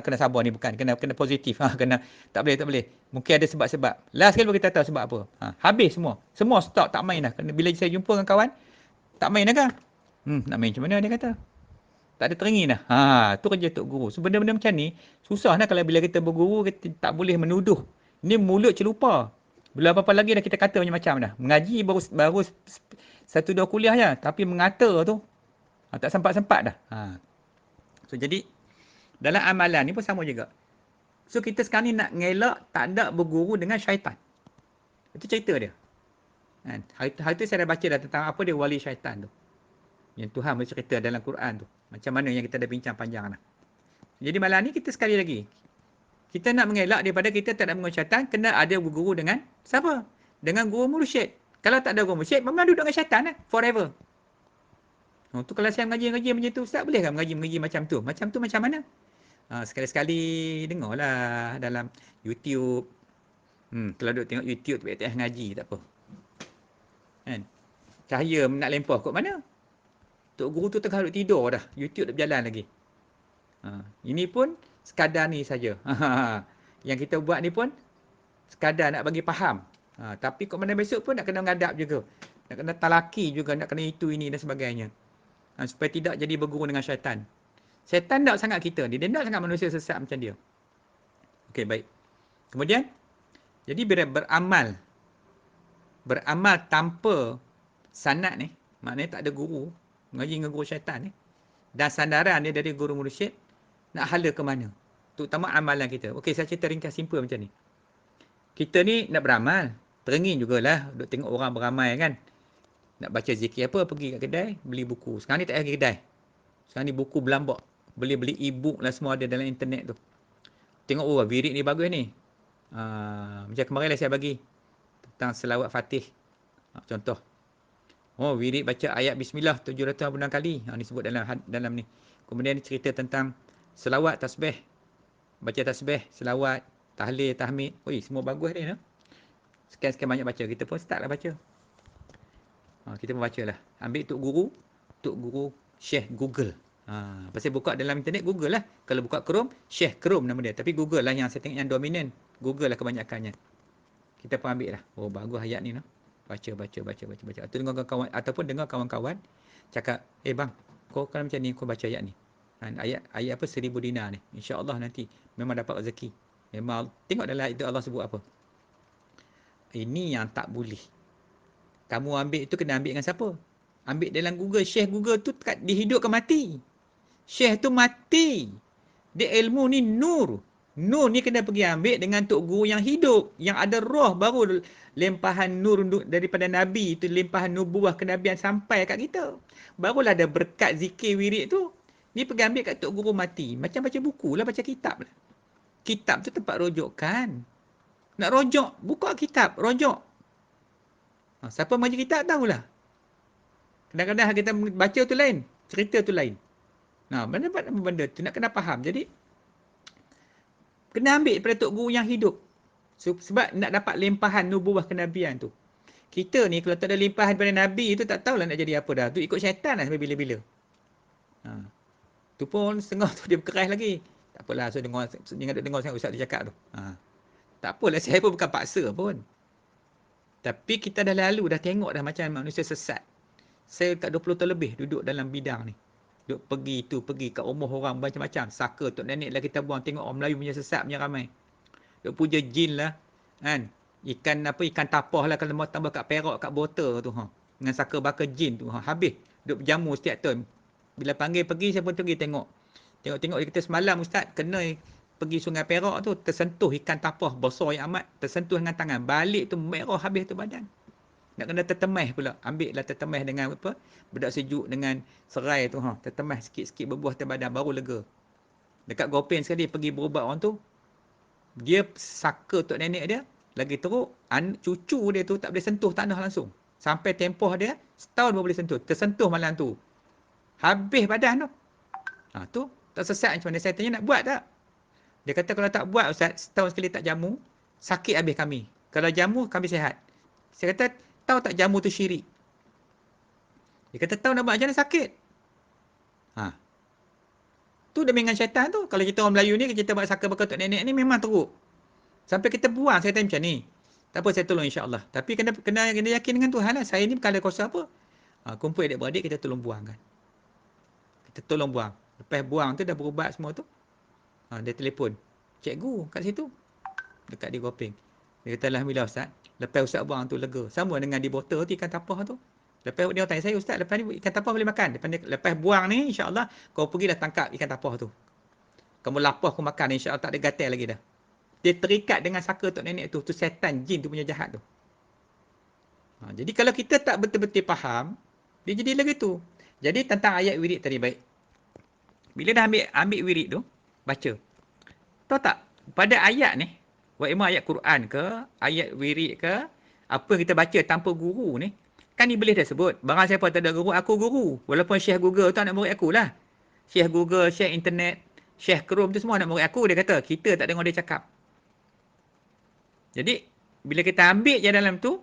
kena sabar ni, bukan. Kena positif. Tak boleh. Mungkin ada sebab-sebab. Last kali kita tahu sebab apa. Habis semua. Semua stop, tak main lah. Bila saya jumpa dengan kawan, tak main lah kan? Nak main macam mana dia kata? Tak ada teringin lah. Tu kerja Tok Guru. So, benda-benda macam ni, susah lah kalau bila kita berguru, kita tak boleh menuduh. Ini mulut celupa. Bila apa-apa lagi dah kita kata macam-macam dah. Mengaji baru 1-2 kuliah je. Tapi mengata tu, tak sempat-sempat dah. So, jadi, dalam amalan ni pun sama juga. So, kita sekarang ni nak ngelak tak ada berguru dengan syaitan. Itu cerita dia. Hari tu saya dah baca dah tentang apa dia wali syaitan tu. Yang Tuhan bercerita dalam Quran tu. Macam mana yang kita dah bincang panjang dah. Jadi, malam ni kita sekali lagi. Kita nak mengelak daripada kita tak nak mengurus syaitan, kena ada berguru dengan siapa? Dengan guru mursyid. Kalau tak ada guru mursyid, memang duduk dengan syaitan lah. Forever. Tu kalau saya mengaji macam tu, Ustaz boleh ke mengaji macam tu? Macam tu macam mana? Sekali-sekali dengarlah dalam YouTube. Kalau duk tengok YouTube tu tengah ngaji tak apa. Kan? Cahaya nak lempah kot mana? Tok guru tu tengah duk tidur dah. YouTube dah berjalan lagi. Ini pun sekadar ni saja. Yang kita buat ni pun sekadar nak bagi faham. Tapi kok mana besok pun nak kena ngadap juga. Nak kena talaki juga, nak kena itu, ini dan sebagainya. Supaya tidak jadi berguru dengan syaitan. Syaitan tak sangat kita ni. Dia tak sangat manusia sesat macam dia. Okey, baik. Kemudian, jadi bila beramal tanpa sanad ni, maknanya tak ada guru, mengaji dengan guru syaitan ni, dan sandaran dia dari guru mursyid, nak hala ke mana? Terutama amalan kita. Okey, saya cerita ringkas simple macam ni. Kita ni nak beramal, teringin jugalah duk tengok orang beramai kan. Nak baca zikir apa, pergi kat kedai, beli buku. Sekarang ni tak payah pergi kedai. Sekarang ni buku berlambak. Beli e-book lah, semua ada dalam internet tu. Tengok, wirid ni bagus ni. Macam kemarin lah saya bagi tentang selawat Fatih. Contoh. Wirid baca ayat Bismillah 786 kali. Ni sebut dalam ni. Kemudian cerita tentang selawat, tasbih. Baca tasbih, selawat, tahlil, tahmid. Semua bagus ni. Sekian-sekian banyak baca. Kita pun start lah baca. Kita pun baca lah. Ambil Tok Guru Syekh Google. Pasal buka dalam internet, Google lah. Kalau buka Chrome, Syekh Chrome nama dia. Tapi Google lah yang saya tengok yang dominan. Google lah kebanyakannya. Kita pun ambil lah. Bagus ayat ni. Baca. Ataupun dengar kawan-kawan cakap, bang, kau kalau macam ni, kau baca ayat ni. Ayat apa? 1000 dinar ni. InsyaAllah nanti memang dapat rezeki. Memang, tengok dalam ayat itu Allah sebut apa. Ini yang tak boleh. Kamu ambil itu kena ambil dengan siapa? Ambil dalam Google. Syekh Google tu dihidupkan mati. Syekh tu mati. Dia ilmu ni nur. Nur ni kena pergi ambil dengan Tok Guru yang hidup. Yang ada roh, baru lempahan nur daripada Nabi. Itu lempahan nubuah kenabian sampai kat kita. Barulah ada berkat zikir wirid tu. Ni pergi ambil kat Tok Guru mati. Macam baca buku lah, baca kitab lah. Kitab tu tempat rujukan. Nak rojok, buka kitab, rojok. Siapa mengaji kitab tahulah. Kadang-kadang kita baca tu lain, cerita tu lain. Benda tu nak kena faham. Jadi, kena ambil daripada Tok Guru yang hidup. Sebab nak dapat limpahan nubuah kenabian tu. Kita ni kalau tak ada limpahan daripada Nabi tu, tak tahulah nak jadi apa dah. Tu ikut syaitan lah sampai bila-bila. Tu pun setengah tu dia berkeras lagi. Tak apalah, so jangan dengar sangat Ustaz dia cakap tu. Tak apalah, saya pun bukan paksa pun. Tapi kita dah lalu, dah tengok dah macam manusia sesat. Saya kat 20 tahun lebih duduk dalam bidang ni. Duk pergi kat rumah orang macam-macam. Saka, tok nenek lah kita buang. Tengok orang Melayu punya sesat punya ramai. Duk puja jin lah. Kan? Ikan tapah lah kalau mau tambah kat perak, kat botol tu. Dengan saka bakar jin tu. Habis. Duk berjamu setiap tahun. Bila panggil pergi, saya pun pergi tengok. Tengok dia kata semalam Ustaz kena pergi Sungai Perak tu, tersentuh ikan tapah besar yang amat, tersentuh dengan tangan. Balik tu merah habis tu badan. Nak kena tertemah pula. Ambil lah tertemah dengan apa? Bedak sejuk dengan serai tu. Tertemah sikit-sikit berbuah atas badan. Baru lega. Dekat Gopen sekali pergi berubat orang tu. Dia saka tok nenek dia. Lagi teruk. Cucu dia tu tak boleh sentuh tanah langsung. Sampai tempoh dia. Setahun baru boleh sentuh. Tersentuh malam tu. Habis badan tu. Tu. Tak sesat macam mana. Saya tanya nak buat tak? Dia kata kalau tak buat Ustaz. Setahun sekali tak jamu. Sakit habis kami. Kalau jamu kami sihat. Saya kata tahu tak jamu tu syirik? Dia kata tahu nak buat macam mana sakit. Tu demi dengan syaitan tu. Kalau kita orang Melayu ni, kita buat saka bakar tok nenek ni memang teruk. Sampai kita buang, saya kata macam ni. Tak apa, saya tolong insya-Allah. Tapi kena yakin dengan Tuhan lah. Saya ni bukan ada kuasa apa. Kumpul adik-beradik, kita tolong buang kan. Kita tolong buang. Lepas buang tu, dah berubat semua tu. Dia telefon. Cikgu kat situ. Dekat di Gopeng. Dia kata, Alhamdulillah Ustaz. Lepas Ustaz buang tu lega. Sama dengan di botol tu, ikan tapah tu. Lepas dia tanya saya, Ustaz, lepas ni ikan tapah boleh makan? Lepas buang ni, insya-Allah, kau pergilah tangkap ikan tapah tu. Kamu lapah kau makan, insya-Allah tak ada gatal lagi dah. Dia terikat dengan saka tok nenek tu. Tu setan, jin tu punya jahat tu. Jadi kalau kita tak betul-betul faham, dia jadi lagi tu. Jadi tentang ayat wirid tadi baik. Bila dah ambil wirid tu, baca. Tahu tak? Pada ayat ni, wa imma ayat Quran ke, ayat wirid ke, apa yang kita baca tanpa guru ni, Kan Iblis dah sebut, barang siapa tak ada guru, aku guru. Walaupun Syekh Google tu anak murid aku lah. Syekh Google, Syekh Internet, Syekh Chrome tu semua anak murid aku. Dia kata, kita tak dengar dia cakap. Jadi, bila kita ambil je dalam tu,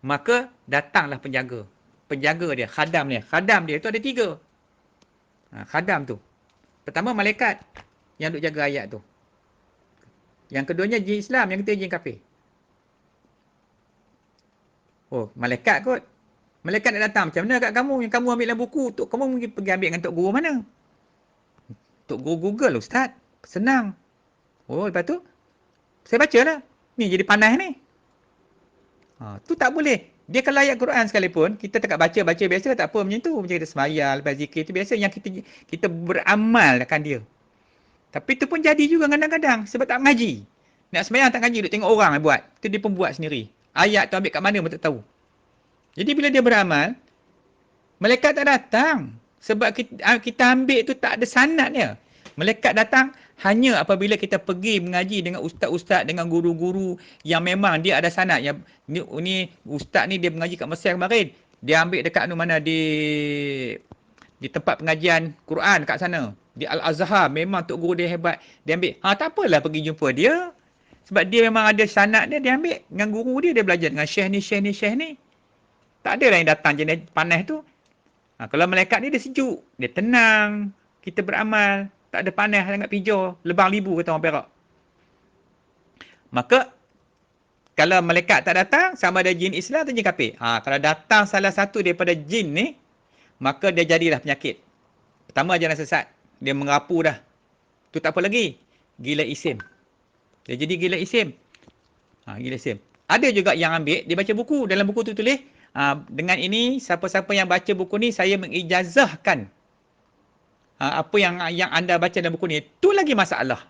maka datanglah penjaga. Penjaga dia, khadam dia. Khadam dia tu ada 3. Khadam tu. Pertama, malaikat yang duk jaga ayat tu. Yang keduanya, jin Islam. Yang ketiga, jin kafir. Oh, malaikat kot. Malaikat nak datang macam mana kat kamu? Yang kamu ambil dalam buku. Tok kamu mungkin pergi ambil dengan Tok Guru mana? Tok Guru Google Ustaz. Senang. Oh, lepas tu, saya baca lah. Ni jadi panas ni. Tu tak boleh. Dia kalau ayat Quran sekalipun, kita tak baca biasa tak apa macam tu. Macam kita semayal, lepas zikir tu biasa yang kita beramal akan dia. Tapi tu pun jadi juga kadang-kadang sebab tak mengaji. Nak semayang tak mengaji, duk tengok orang yang buat. Tu dia pun buat sendiri. Ayat tu ambil kat mana pun tak tahu. Jadi bila dia beramal, malaikat tak datang. Sebab kita ambil tu tak ada sanadnya. Malaikat datang hanya apabila kita pergi mengaji dengan ustaz-ustaz, dengan guru-guru yang memang dia ada sanad. Yang ni ustaz ni dia mengaji kat Mesir kemarin. Dia ambil dekat mana di tempat pengajian Quran kat sana. Di Al-Azhar. Memang Tok Guru dia hebat. Dia ambil. Tak apalah pergi jumpa dia. Sebab dia memang ada sanad dia. Dia ambil dengan guru dia. Dia belajar dengan syekh ni, syekh ni, syekh ni. Tak ada lah yang datang jenis panas tu. Kalau malaikat ni dia sejuk. Dia tenang. Kita beramal. Tak ada panas sangat pijau. Lebang libu kata orang Perak. Maka, kalau malaikat tak datang, sama ada jin Islam atau jin kafir. Kalau datang salah satu daripada jin ni, maka dia jadilah penyakit. Pertama, ajaran sesat. Dia merapu dah. Tu tak apa lagi. Gila isim. Dia jadi gila isim. Gila isim. Ada juga yang ambil, dia baca buku. Dalam buku tu tulis, dengan ini, siapa-siapa yang baca buku ni, saya mengijazahkan apa yang anda baca dalam buku ni. Tu lagi masalah.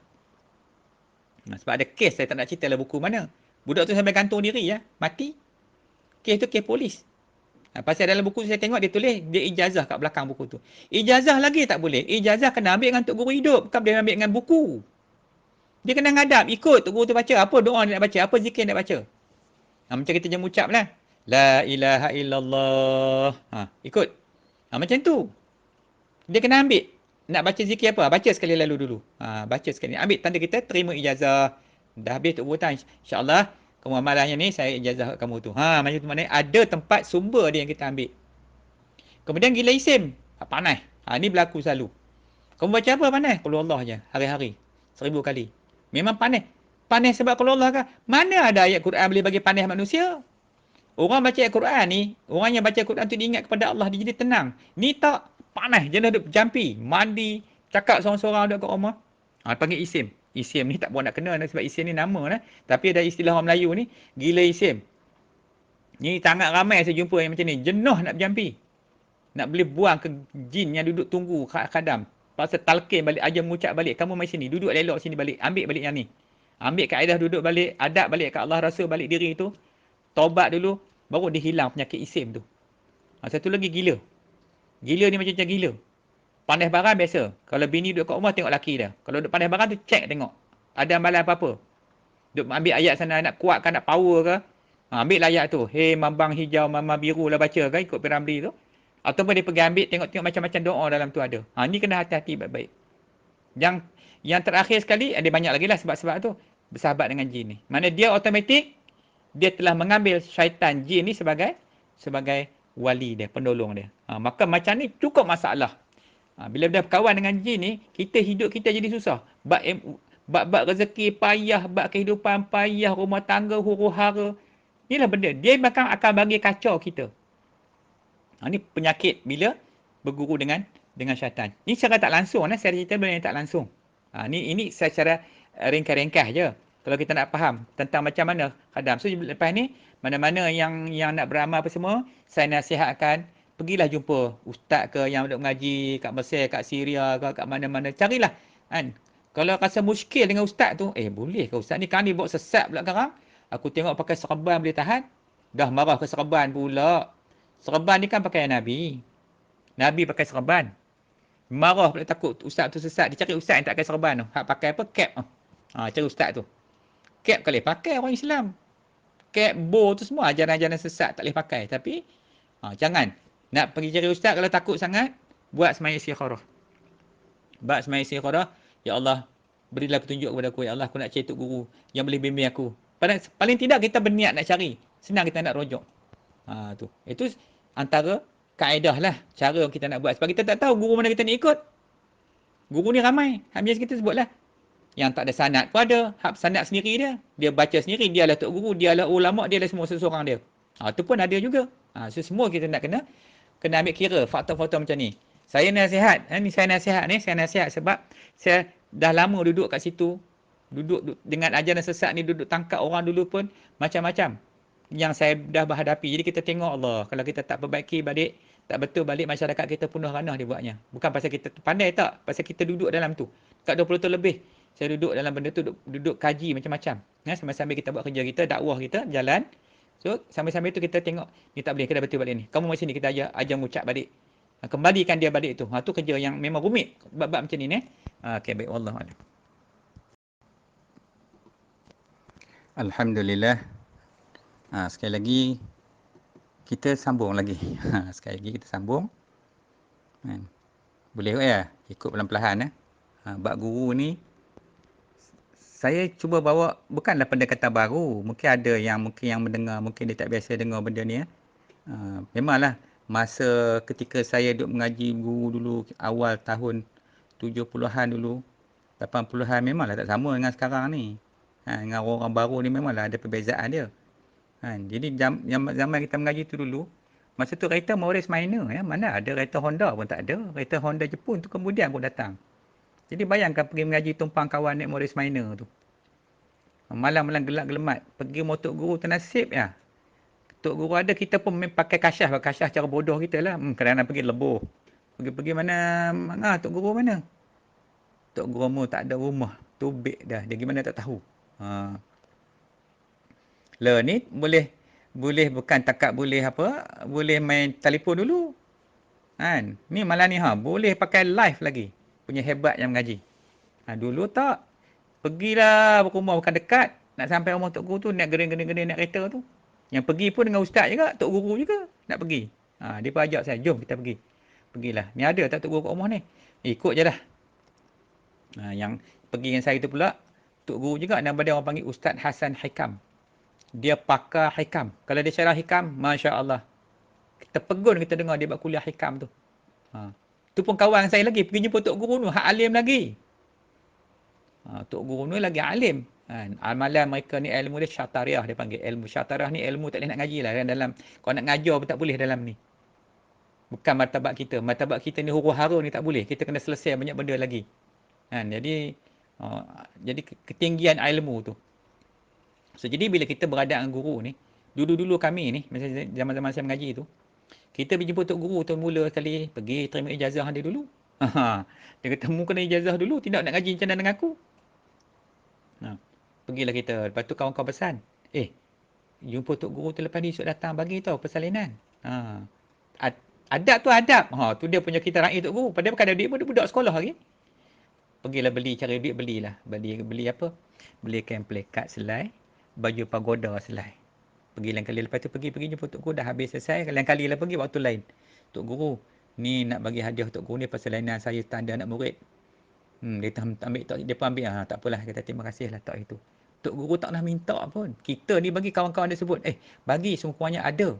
Sebab ada kes, saya tak nak cerita lah buku mana. Budak tu sampai gantung diri, mati. Kes tu kes polis. Pasal dalam buku saya tengok dia tulis, dia ijazah kat belakang buku tu. Ijazah lagi tak boleh. Ijazah kena ambil dengan Tok Guru hidup. Bukan dia ambil dengan buku. Dia kena ngadap, ikut Tok Guru tu baca. Apa doa dia nak baca, apa zikir dia nak baca. Macam kita jangan ucap lah. La ilaha illallah. Ikut. Macam tu. Dia kena ambil. Nak baca zikir apa? Baca sekali lalu dulu. Baca sekali. Ambil tanda kita, terima ijazah. Dah habis Tok Guru tanya. InsyaAllah, kamu amalannya ni, saya ijazah kat kamu tu. Macam tu maknanya ada tempat sumber dia yang kita ambil. Kemudian gila isim. Panas. Ni berlaku selalu. Kamu baca apa panas? Kalau Allah je. Hari-hari. 1000 kali. Memang panas. Panas sebab kalau Allah kan? Mana ada ayat Quran boleh bagi panas manusia? Orang baca ayat Quran ni, orang yang baca Quran tu diingat kepada Allah, dia jadi tenang. Ni tak panas. Dia duduk jampi. Mandi. Cakap seorang-seorang duduk kat rumah. Panggil isim. Isim ni tak boleh nak kena sebab isim ni nama lah. Tapi ada istilah orang Melayu ni, gila isim. Ni sangat ramai saya jumpa yang macam ni. Jenuh nak berjampi. Nak boleh buang ke jin yang duduk tunggu khadam. Pasal talqin balik, ajar mengucap balik. Kamu mai sini, duduk elok sini balik. Ambil balik yang ni. Ambil kaedah duduk balik, adab balik kat Allah Rasul balik diri tu. Taubat dulu, baru dia hilang penyakit isim tu. Satu lagi gila. Gila ni macam gila. Pandai barang biasa. Kalau bini duduk kat rumah, tengok laki dia. Kalau duduk pandai barang tu, check tengok. Ada amalan apa-apa. Duduk ambil ayat sana, nak kuatkan, nak power ke. Ambil lah ayat tu. Hei mambang hijau, mama biru lah baca kan, ikut Piramli tu. Ataupun dia pergi ambil, tengok-tengok macam-macam doa dalam tu ada. Ni kena hati-hati baik-baik. Yang terakhir sekali, ada banyak lagi lah sebab-sebab tu. Bersahabat dengan jin ni. Mana dia automatik, dia telah mengambil syaitan jin ni sebagai wali dia, penolong dia. Maka macam ni cukup masalah. Bila dah berkawan dengan jin ni, hidup kita jadi susah. Bab rezeki payah, bab kehidupan payah, rumah tangga huru-hara. Inilah benda. Dia akan bagi kacau kita. Ini penyakit bila berguru dengan syaitan. Ini secara tak langsung. Saya cerita benda yang tak langsung. Ini secara ringkas-ringkas je. Kalau kita nak faham tentang macam mana khadam. So lepas ni, mana-mana yang nak beramal apa semua, saya nasihatkan, pergilah jumpa ustaz ke yang duduk mengaji kat Mesir, kat Syria ke, kat mana-mana. Carilah. Kalau rasa muskil dengan ustaz tu, boleh ke ustaz ni? Kan ni buat sesat pula sekarang. Aku tengok pakai serban boleh tahan. Dah marah ke serban pula. Serban ni kan pakaian Nabi. Nabi pakai serban. Marah pula takut ustaz tu sesat. Dia cari ustaz yang tak pakai serban tu. Hak pakai apa? Cap. Cari ustaz tu. Cap boleh pakai orang Islam. Cap, bow tu semua ajaran-ajaran sesat tak boleh pakai. Tapi Jangan. Nak pergi cari ustaz kalau takut sangat, buat semaya istikharah. Buat semaya istikharah, ya Allah, berilah petunjuk kepada aku. Ya Allah, aku nak cari tok guru yang boleh bimbing aku. Paling tidak kita berniat nak cari. Senang kita nak rujuk. Tu. Itu antara kaedah lah cara kita nak buat. Sebab kita tak tahu guru mana kita nak ikut. Guru ni ramai. Biasa kita sebut lah. Yang tak ada sanad pun ada. Sanad sendiri dia. Dia baca sendiri. Dia lah tok guru. Dia lah ulama'. Dia lah semua seseorang dia. Itu pun ada juga. So semua kita nak kena ambil kira faktor-faktor macam ni. Saya nasihat. Ni saya nasihat sebab saya dah lama duduk kat situ. Duduk dengan ajaran sesat ni. Duduk tangkap orang dulu pun. Macam-macam yang saya dah berhadapi. Jadi kita tengok Allah. Kalau kita tak perbaiki balik, tak betul balik, masyarakat kita penuh ranah dia buatnya. Bukan pasal kita pandai tak. Pasal kita duduk dalam tu. Kat 20 tahun lebih. Saya duduk dalam benda tu. Duduk kaji macam-macam. Sambil-sambil kita buat kerja kita. Dakwah kita jalan. So sambil-sambil tu kita tengok. Ni tak boleh. Kita betul balik ni. Kamu mari sini. Kita ajar mengucap balik. Kembalikan dia balik tu. Tu kerja yang memang rumit. Bab-bab macam ni. Okay, baik. Wallahualam. Alhamdulillah. Sekali lagi kita sambung lagi. Sekali lagi kita sambung. Boleh ya? Ikut pelan-pelan. Bab guru ni saya cuba bawa bukanlah pendekatan baru. Mungkin ada yang mendengar, mungkin dia tak biasa dengar benda ni. Memanglah masa ketika saya duduk mengaji guru dulu awal tahun 70-an dulu, 80-an memanglah tak sama dengan sekarang ni. Dengan orang baru ni memanglah ada perbezaan dia. Jadi zaman kita mengaji tu dulu, masa tu kereta Morris Minor. Mana ada kereta Honda pun tak ada. Kereta Honda Jepun tu kemudian pun datang. Jadi bayangkan pergi mengaji tumpang kawan naik Morris Minor tu. Malam-malam gelap-gelemat. Pergi motor guru ternasib ya. Tok guru ada, kita pun pakai kasyah. Kasyah cara bodoh kita lah. Kadang-kadang pergi lebuh. Pergi mana? Tok guru mana? Tok guru mu tak ada rumah. Tubik dah. Dia gimana tak tahu. Ni boleh bukan takat boleh apa, boleh main telefon dulu. Ni malah ni boleh pakai live lagi. Punya hebat yang mengaji. Dulu tak. Pergilah rumah bukan dekat. Nak sampai rumah tok guru tu naik gering-gering naik kereta tu. Yang pergi pun dengan ustaz juga, tok guru juga nak pergi. Dia pun ajak saya, jom kita pergi. Pergilah. Ni ada tak tok guru kat rumah ni? Ikut je lah. Yang pergi dengan saya tu pula, tok guru juga, nama dia orang panggil Ustaz Hasan Hikam. Dia pakar hikam. Kalau dia syarah hikam, Masya Allah. Kita pegun kita dengar dia buat kuliah hikam tu. Tu pun kawan saya lagi. Pergi jumpa Tok Guru tu. Hak alim lagi. Tok Guru ni lagi alim. Amalan mereka ni ilmu dia syatariah dia panggil. Ilmu syatariah ni ilmu tak boleh nak ngaji lah. Dalam, kalau nak ngajar pun tak boleh dalam ni. Bukan martabat kita. Martabat kita ni huru hara ni tak boleh. Kita kena selesai banyak benda lagi. Jadi ketinggian ilmu tu. So, jadi bila kita berada dengan guru ni, dulu-dulu kami ni, masa zaman-zaman saya mengaji tu, kita pergi jumpa tok guru tu mula sekali, pergi terima ijazah dia dulu. Dia kata, mu kena ijazah dulu, tidak nak ngaji macam mana dengan aku. Pergilah kita. Lepas tu kawan-kawan pesan, jumpa tok guru tu lepas ni esok datang, bagi tahu persalinan. Adab tu adab. Tu dia punya kita raih tok guru. Padahal bukan ada duit pun, dia budak sekolah lagi. Pergilah beli, cari duit belilah. Beli apa? Belikan plakat selai, baju pagoda selai. Pergi lain kali, lepas tu pergi jumpa tok guru, dah habis selesai. Lain kali lah pergi waktu lain. Tok guru, ni nak bagi hadiah tok guru ni persalinan saya tanda anak murid. Dia ambil tok, dia pun ambil. Tak apalah, kata terima kasih lah tok itu. Tok guru tak nak minta pun. Kita ni bagi kawan-kawan dia sebut, bagi semuanya ada.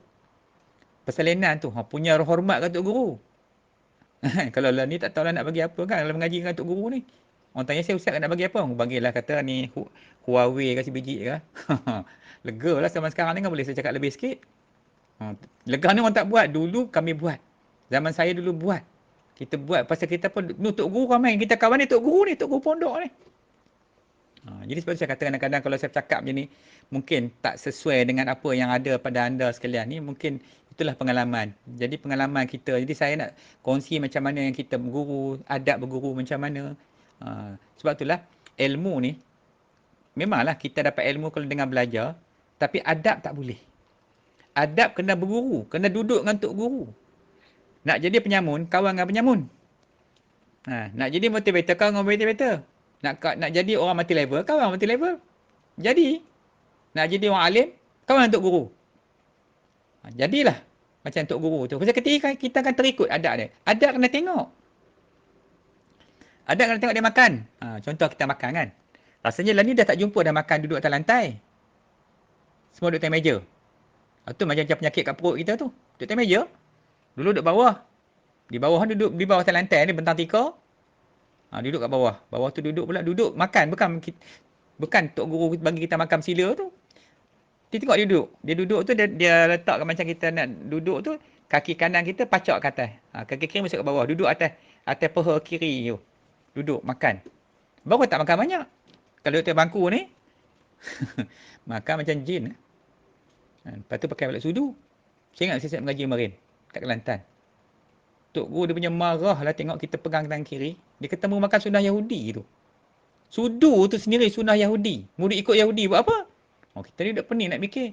Persalinan tu, punya hormat kat tok guru. Kalau lah ni tak tahu lah nak bagi apa kan, kalau mengaji dengan tok guru ni. Orang tanya saya, ustaz nak bagi apa? Bagilah kata ni Huawei kasih biji ke. Lega lah zaman sekarang ni kan boleh saya cakap lebih sikit. Lega ni orang tak buat. Dulu kami buat. Zaman saya dulu buat. Kita buat pasal kita pun, tok guru ramai. Kita kawan ni tok guru pondok ni. Jadi sebab saya kata kadang-kadang kalau saya cakap macam ni, mungkin tak sesuai dengan apa yang ada pada anda sekalian ni. Mungkin itulah pengalaman. Jadi pengalaman kita. Jadi saya nak kongsi macam mana yang kita berguru, adab berguru macam mana. Sebab itulah ilmu ni, memanglah kita dapat ilmu kalau dengan belajar, tapi adab tak boleh. Adab kena berguru, kena duduk dengan tok guru. Nak jadi penyamun, kawan dengan penyamun. Nak jadi motivator, kawan dengan motivator. Nak jadi orang mati level, kawan mati level. Jadi nak jadi orang alim, kawan dengan tok guru. Jadilah. Macam Tok Guru tu. Pasal ketika kita akan terikut adab dia. Adab kena tengok. Adab kena tengok dia makan. Contoh kita makan kan. Rasanya lah ni dah tak jumpa dah makan duduk atas lantai. Semua duduk atas meja. Itu macam penyakit kat perut kita tu. Duduk atas meja. Dulu duduk bawah. Di bawah duduk di bawah atas lantai ni bentang tika. Duduk kat bawah. Bawah tu duduk pula. Duduk makan. Bukan Tok Guru bagi kita makan sila tu. Dia tengok dia duduk. Dia duduk tu dia letakkan macam kita nak duduk tu. Kaki kanan kita pacak ke atas. Kaki kiri masuk ke bawah. Duduk atas paha kiri tu. Duduk makan. Baru tak makan banyak. Kalau duduk atas bangku ni. Makan macam jin. Lepas tu pakai balik sudu. Saya ingat saya mengaji kemarin. Kat Kelantan. Tok Guru dia punya marah lah tengok kita pegang tangan kiri. Dia kata mau makan sunnah Yahudi tu. Sudu tu sendiri sunnah Yahudi. Murid ikut Yahudi buat apa? Kita ni duduk pening nak fikir.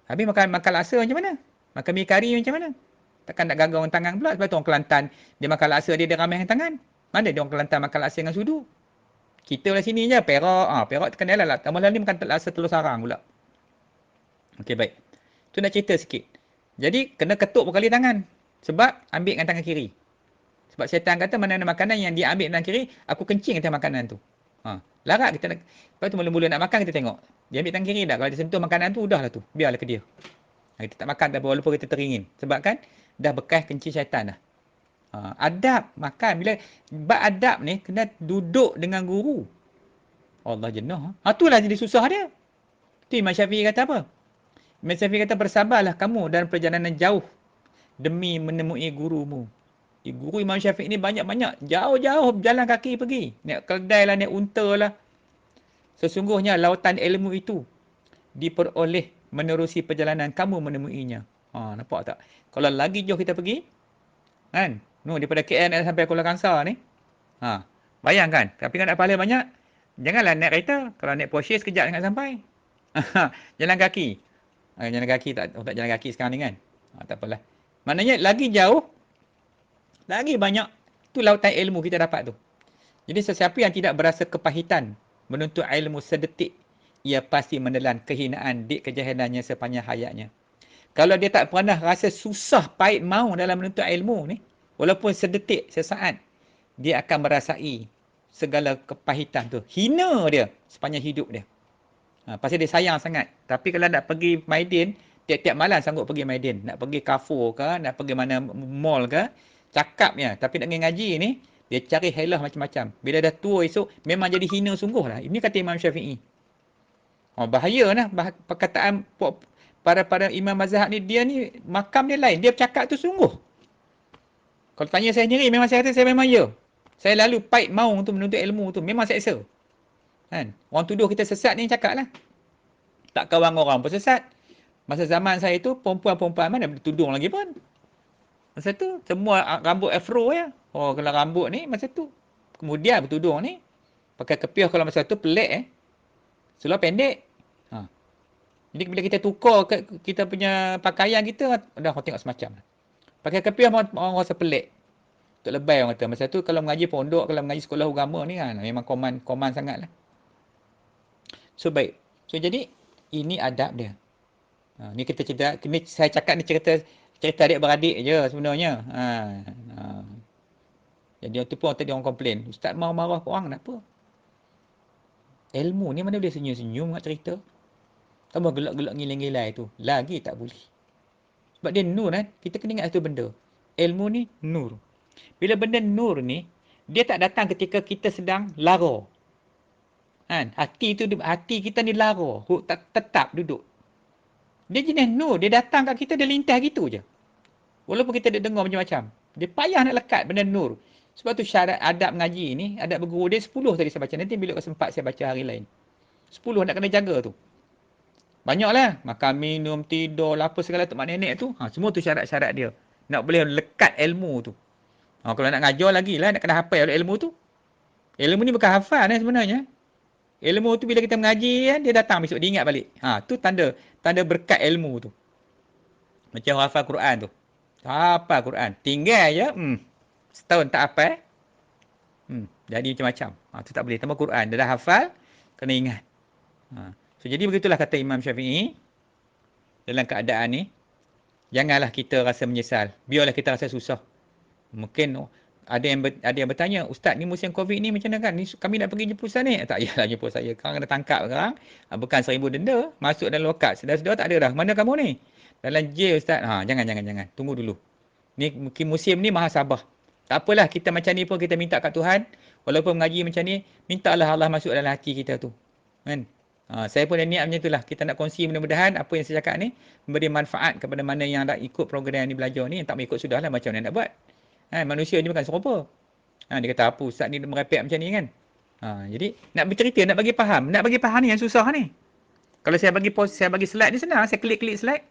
Habis makan laksa macam mana? Makan mi kari macam mana? Takkan nak gagal orang tangan pula. Sebab tu orang Kelantan, dia makan laksa dia ramai tangan. Mana dia orang Kelantan makan laksa dengan sudu? Kita lah sini je, Perak. Perak tekan dia lah. Tambah lagi makan laksa telur sarang pula. Okey, baik. Tu nak cerita sikit. Jadi, kena ketuk berkali tangan. Sebab ambil dengan tangan kiri. Sebab syaitan kata mana-mana makanan yang dia ambil dengan kiri, aku kencing atas makanan tu. Larat kita nak. Lepas tu mula-mula nak makan kita tengok. Dia ambil tangan kiri dah. Kalau dia sentuh makanan tu, udahlah tu. Biarlah ke dia. Kita tak makan tapi walaupun kita teringin. Sebab kan, dah bekas kencing syaitan dah. Adab makan. Bila bab adab ni, kena duduk dengan guru. Allah jenuh. Itulah jadi susah dia. Tu Imam Syafi'i kata apa? Imam Syafi'i kata, bersabarlah kamu dalam perjalanan jauh demi menemui gurumu. Guru Imam Syafi'i ni banyak-banyak. Jauh-jauh jalan kaki pergi. Naik keldai lah, naik unta lah. Sesungguhnya lautan ilmu itu diperoleh menerusi perjalanan kamu menemuinya. Nampak tak? Kalau lagi jauh kita pergi, kan? Daripada KL sampai Kuala Kangsar ni. Bayangkan. Tapi kan nak pahala banyak. Janganlah naik kereta. Kalau naik Porsche sekejap nak sampai. Jalan kaki. Jalan kaki tak jalan kaki sekarang ni kan. Tak apalah. Maknanya lagi jauh, lagi banyak. Tu lautan ilmu kita dapat tu. Jadi sesiapa yang tidak berasa kepahitan menuntut ilmu sedetik, ia pasti menelan kehinaan di kejahilannya sepanjang hayatnya. Kalau dia tak pernah rasa susah, pahit, maung dalam menuntut ilmu ni, walaupun sedetik, sesaat, dia akan merasai segala kepahitan tu. Hina dia sepanjang hidup dia. Pasal dia sayang sangat. Tapi kalau nak pergi Maidin, tiap-tiap malam sanggup pergi Maidin. Nak pergi Carrefour ke, nak pergi mana mall ke, cakapnya. Tapi nak pergi ngaji ni, dia cari helah macam-macam. Bila dah tua esok, memang jadi hina sungguh lah. Ini kata Imam Syafi'i. Bahaya lah. Perkataan para imam mazhab ni, dia ni, makam dia lain. Dia bercakap tu sungguh. Kalau tanya saya sendiri, memang saya kata saya memang ya. Saya lalu pahit maung tu menuntut ilmu tu. Memang seksa. Kan? Orang tuduh kita sesat ni cakap lah. Tak kawan orang pun sesat. Masa zaman saya tu, perempuan-perempuan mana boleh tudung lagi pun. Masa tu, semua rambut afro ya. Kalau rambut ni, masa tu. Kemudian bertudung ni, pakai kepiah kalau masa tu pelik seluar pendek. Jadi bila kita tukar kita punya pakaian kita, dah orang tengok semacam. Pakai kepiah orang rasa pelik. Untuk lebay orang kata. Masa tu kalau mengaji pondok, kalau mengaji sekolah agama ni kan, memang koman sangat lah. So baik. So jadi, ini adab dia. Ni kita cerita, ni saya cakap ni cerita adik-beradik je sebenarnya. Jadi waktu pun tadi orang komplain, ustaz marah-marah orang kenapa? Ilmu ni mana boleh senyum-senyum nak cerita? Tambah gelak-gelak ngilai-ngilai tu. Lagi tak boleh. Sebab dia nur kan. Kita kena ingat satu benda. Ilmu ni nur. Bila benda nur ni, dia tak datang ketika kita sedang lara. Kan? Hati kita ni lara. Tetap duduk. Dia jenis nur. Dia datang kat kita, dia lintas gitu je. Walaupun kita dengar macam-macam. Dia payah nak lekat benda nur. Sebab tu syarat adab mengaji ni, adab berguru dia 10 tadi saya baca. Nanti bila sempat saya baca hari lain. 10 nak kena jaga tu. Banyaklah. Makan, minum, tidur, apa segala tu mak nenek tu. Semua tu syarat-syarat dia. Nak boleh lekat ilmu tu. Kalau nak ngajar lagi lah, nak kena hafal ilmu tu. Ilmu ni bukan hafal sebenarnya. Ilmu tu bila kita mengaji, dia datang besok, dia ingat balik. Tu tanda berkat ilmu tu. Macam hafal Quran tu. Hafal Quran. Tinggal je, setahun tak hafal. Jadi macam-macam. Tu tak boleh. Tambah Quran. Dia dah hafal, kena ingat. So, jadi begitulah kata Imam Syafi'i dalam keadaan ni. Janganlah kita rasa menyesal. Biarlah kita rasa susah. Mungkin ada yang bertanya, Ustaz ni musim Covid ni macam mana kan? Ni, kami nak pergi jemput Ustaz ni. Tak payahlah jemput saya. Sekarang kena tangkap sekarang. Bukan 1,000 denda. Masuk dalam lokat. Sedar-sedar tak ada dah. Mana kamu ni? Dalam jail Ustaz. Jangan. Tunggu dulu. Ni mungkin musim ni maha sabar. Tak apalah, kita macam ni pun kita minta kat Tuhan. Walaupun mengaji macam ni, mintalah Allah masuk dalam hati kita tu. Kan? Saya pun ada niat macam itulah. Kita nak kongsi mudah-mudahan apa yang saya cakap ni memberi manfaat kepada mana yang dah ikut program ni belajar ni. Yang tak ikut sudahlah, macam mana nak buat. Manusia ni bukan serupa. Dia kata apa Ustaz ni merepek macam ni kan. Jadi nak bercerita, nak bagi faham. Nak bagi faham ni yang susah ni. Kalau saya bagi post, saya bagi slide ni senang. Saya klik-klik slide.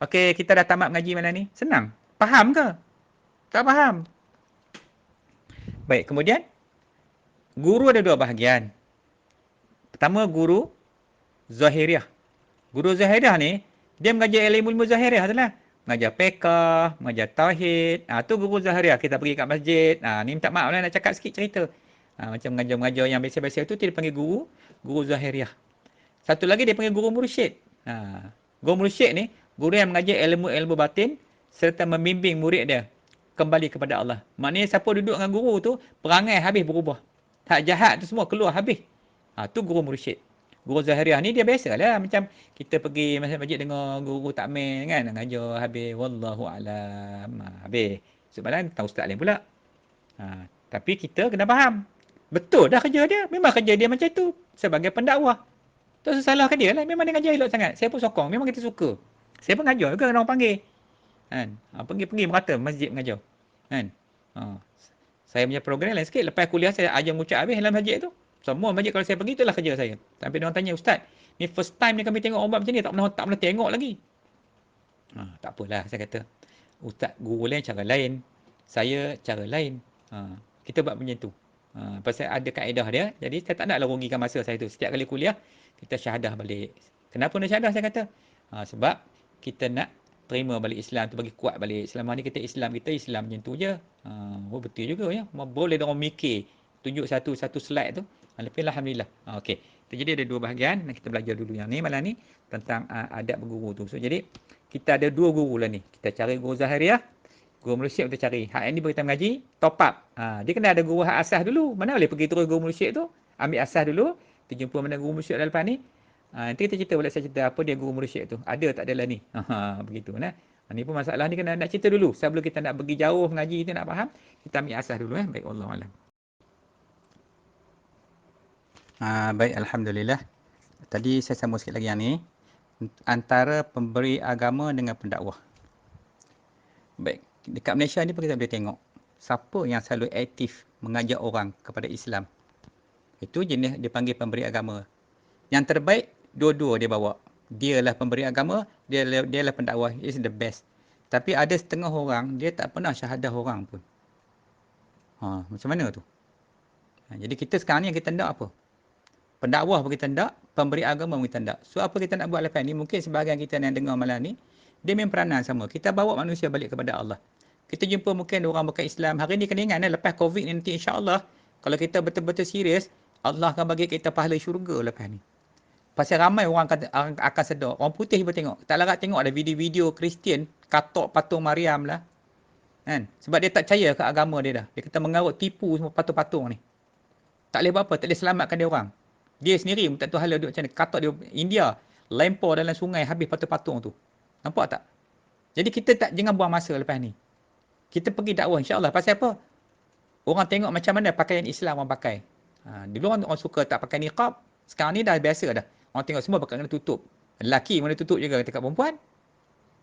Okey, kita dah tamat mengaji malam ni. Senang. Faham ke? Tak faham. Baik, kemudian guru ada dua bahagian. Pertama, guru Zahiriah. Guru Zahiriah ni, dia mengajar ilmu-ilmu Zahiriah tu lah. Mengajar fiqh, mengajar tauhid. Tu guru Zahiriah. Kita pergi kat masjid. Ni minta maaf lah nak cakap sikit cerita. Macam mengajar-mengajar yang biasa-biasa tu, dia panggil guru Zahiriah. Satu lagi dia panggil guru mursyid. Guru mursyid ni, guru yang mengajar ilmu-ilmu batin serta membimbing murid dia kembali kepada Allah. Maknanya siapa duduk dengan guru tu, perangai habis berubah. Hak jahat tu semua keluar habis. Tu guru mursyid. Guru Zahiriah ni dia biasalah macam kita pergi masjid dengar guru takmir kan, ngajar habis wallahu alam. Habis. Sebenarnya tahu ustaz lain pula. Tapi kita kena faham. Betul dah kerja dia. Memang kerja dia macam tu. Sebagai pendakwah. Tak salahkan dia lah. Memang dia ngajar elok sangat. Saya pun sokong. Memang kita suka. Saya pun ngajar juga orang panggil. Kan? Pergi merata masjid mengajar. Kan? Saya punya program lain sikit. Lepas kuliah saya ajar mengucap habis dalam masjid tu. Semua masjid kalau saya pergi itulah kerja saya. Tapi dia orang tanya, Ustaz, ni first time ni kami tengok obat macam ni. Tak pernah tengok lagi. Tak apalah saya kata. Ustaz guru lain cara lain. Saya cara lain. Kita buat macam tu. Pasal ada kaedah dia. Jadi saya tak naklah rugikan masa saya tu. Setiap kali kuliah, kita syahadah balik. Kenapa nak syahadah saya kata? Sebab kita nak terima balik Islam tu, bagi kuat balik. Selama ni kita Islam macam tu je. Betul juga ya. Boleh dia orang mikir. Tunjuk satu slide tu. Alhamdulillah. Okey. Jadi ada dua bahagian. Kita belajar dulu yang ni malam ni. Tentang adab berguru tu. So jadi kita ada dua guru lah ni. Kita cari guru Zahiriah. Guru mursyid kita cari. Hak ini bagi kita mengaji. Top up. Dia kena ada guru hak asas dulu. Mana boleh pergi terus guru mursyid tu. Ambil asas dulu. Kita jumpa mana guru mursyid dalam lepas ni. Nanti kita cerita boleh saya cerita apa dia guru mursyid tu. Ada tak ada lah ni. Begitu nah. Ni pun masalah ni kena nak cerita dulu. Sebelum kita nak pergi jauh mengaji kita nak faham. Kita ambil asas dulu Baik, wallahualam. Baik, alhamdulillah. Tadi saya sambung sikit lagi yang ni. Antara pemberi agama dengan pendakwah. Baik, dekat Malaysia ni pun kita boleh tengok. Siapa yang selalu aktif mengajak orang kepada Islam. Itu jenis dia panggil pemberi agama. Yang terbaik, dua-dua dia bawa. Dialah pemberi agama, dialah pendakwah. Is the best. Tapi ada setengah orang, dia tak pernah syahadah orang pun. Macam mana tu? Jadi kita sekarang ni yang kita hendak apa? Pendakwah pun kita hendak, pemberi agama pun kita hendak. So apa kita nak buat lepas ni? Mungkin sebahagian kita yang dengar malam ni, dia memang peranan sama. Kita bawa manusia balik kepada Allah. Kita jumpa mungkin orang bukan Islam. Hari ni kena ingat lepas Covid ni nanti insya-Allah, kalau kita betul-betul serius, Allah akan bagi kita pahala syurga lepas ni. Pasal ramai orang akan sedar. Orang putih pun tengok. Tak larat tengok ada video-video Kristian katok patung Maryam lah. Kan? Sebab dia tak percaya ke agama dia dah. Dia kata mengarut tipu semua patung-patung ni. Tak boleh buat apa. Tak boleh selamatkan dia orang. Dia sendiri tak tahu hala duduk macam mana. Katok dia India. Lempar dalam sungai habis patung-patung tu. Nampak tak? Jadi kita jangan buang masa lepas ni. Kita pergi dakwah insya-Allah. Pasal apa? Orang tengok macam mana pakaian Islam orang pakai. Dulu orang suka tak pakai niqab. Sekarang ni dah biasa dah. Orang tengok semua pakai kena tutup. Lelaki mana tutup juga dekat perempuan.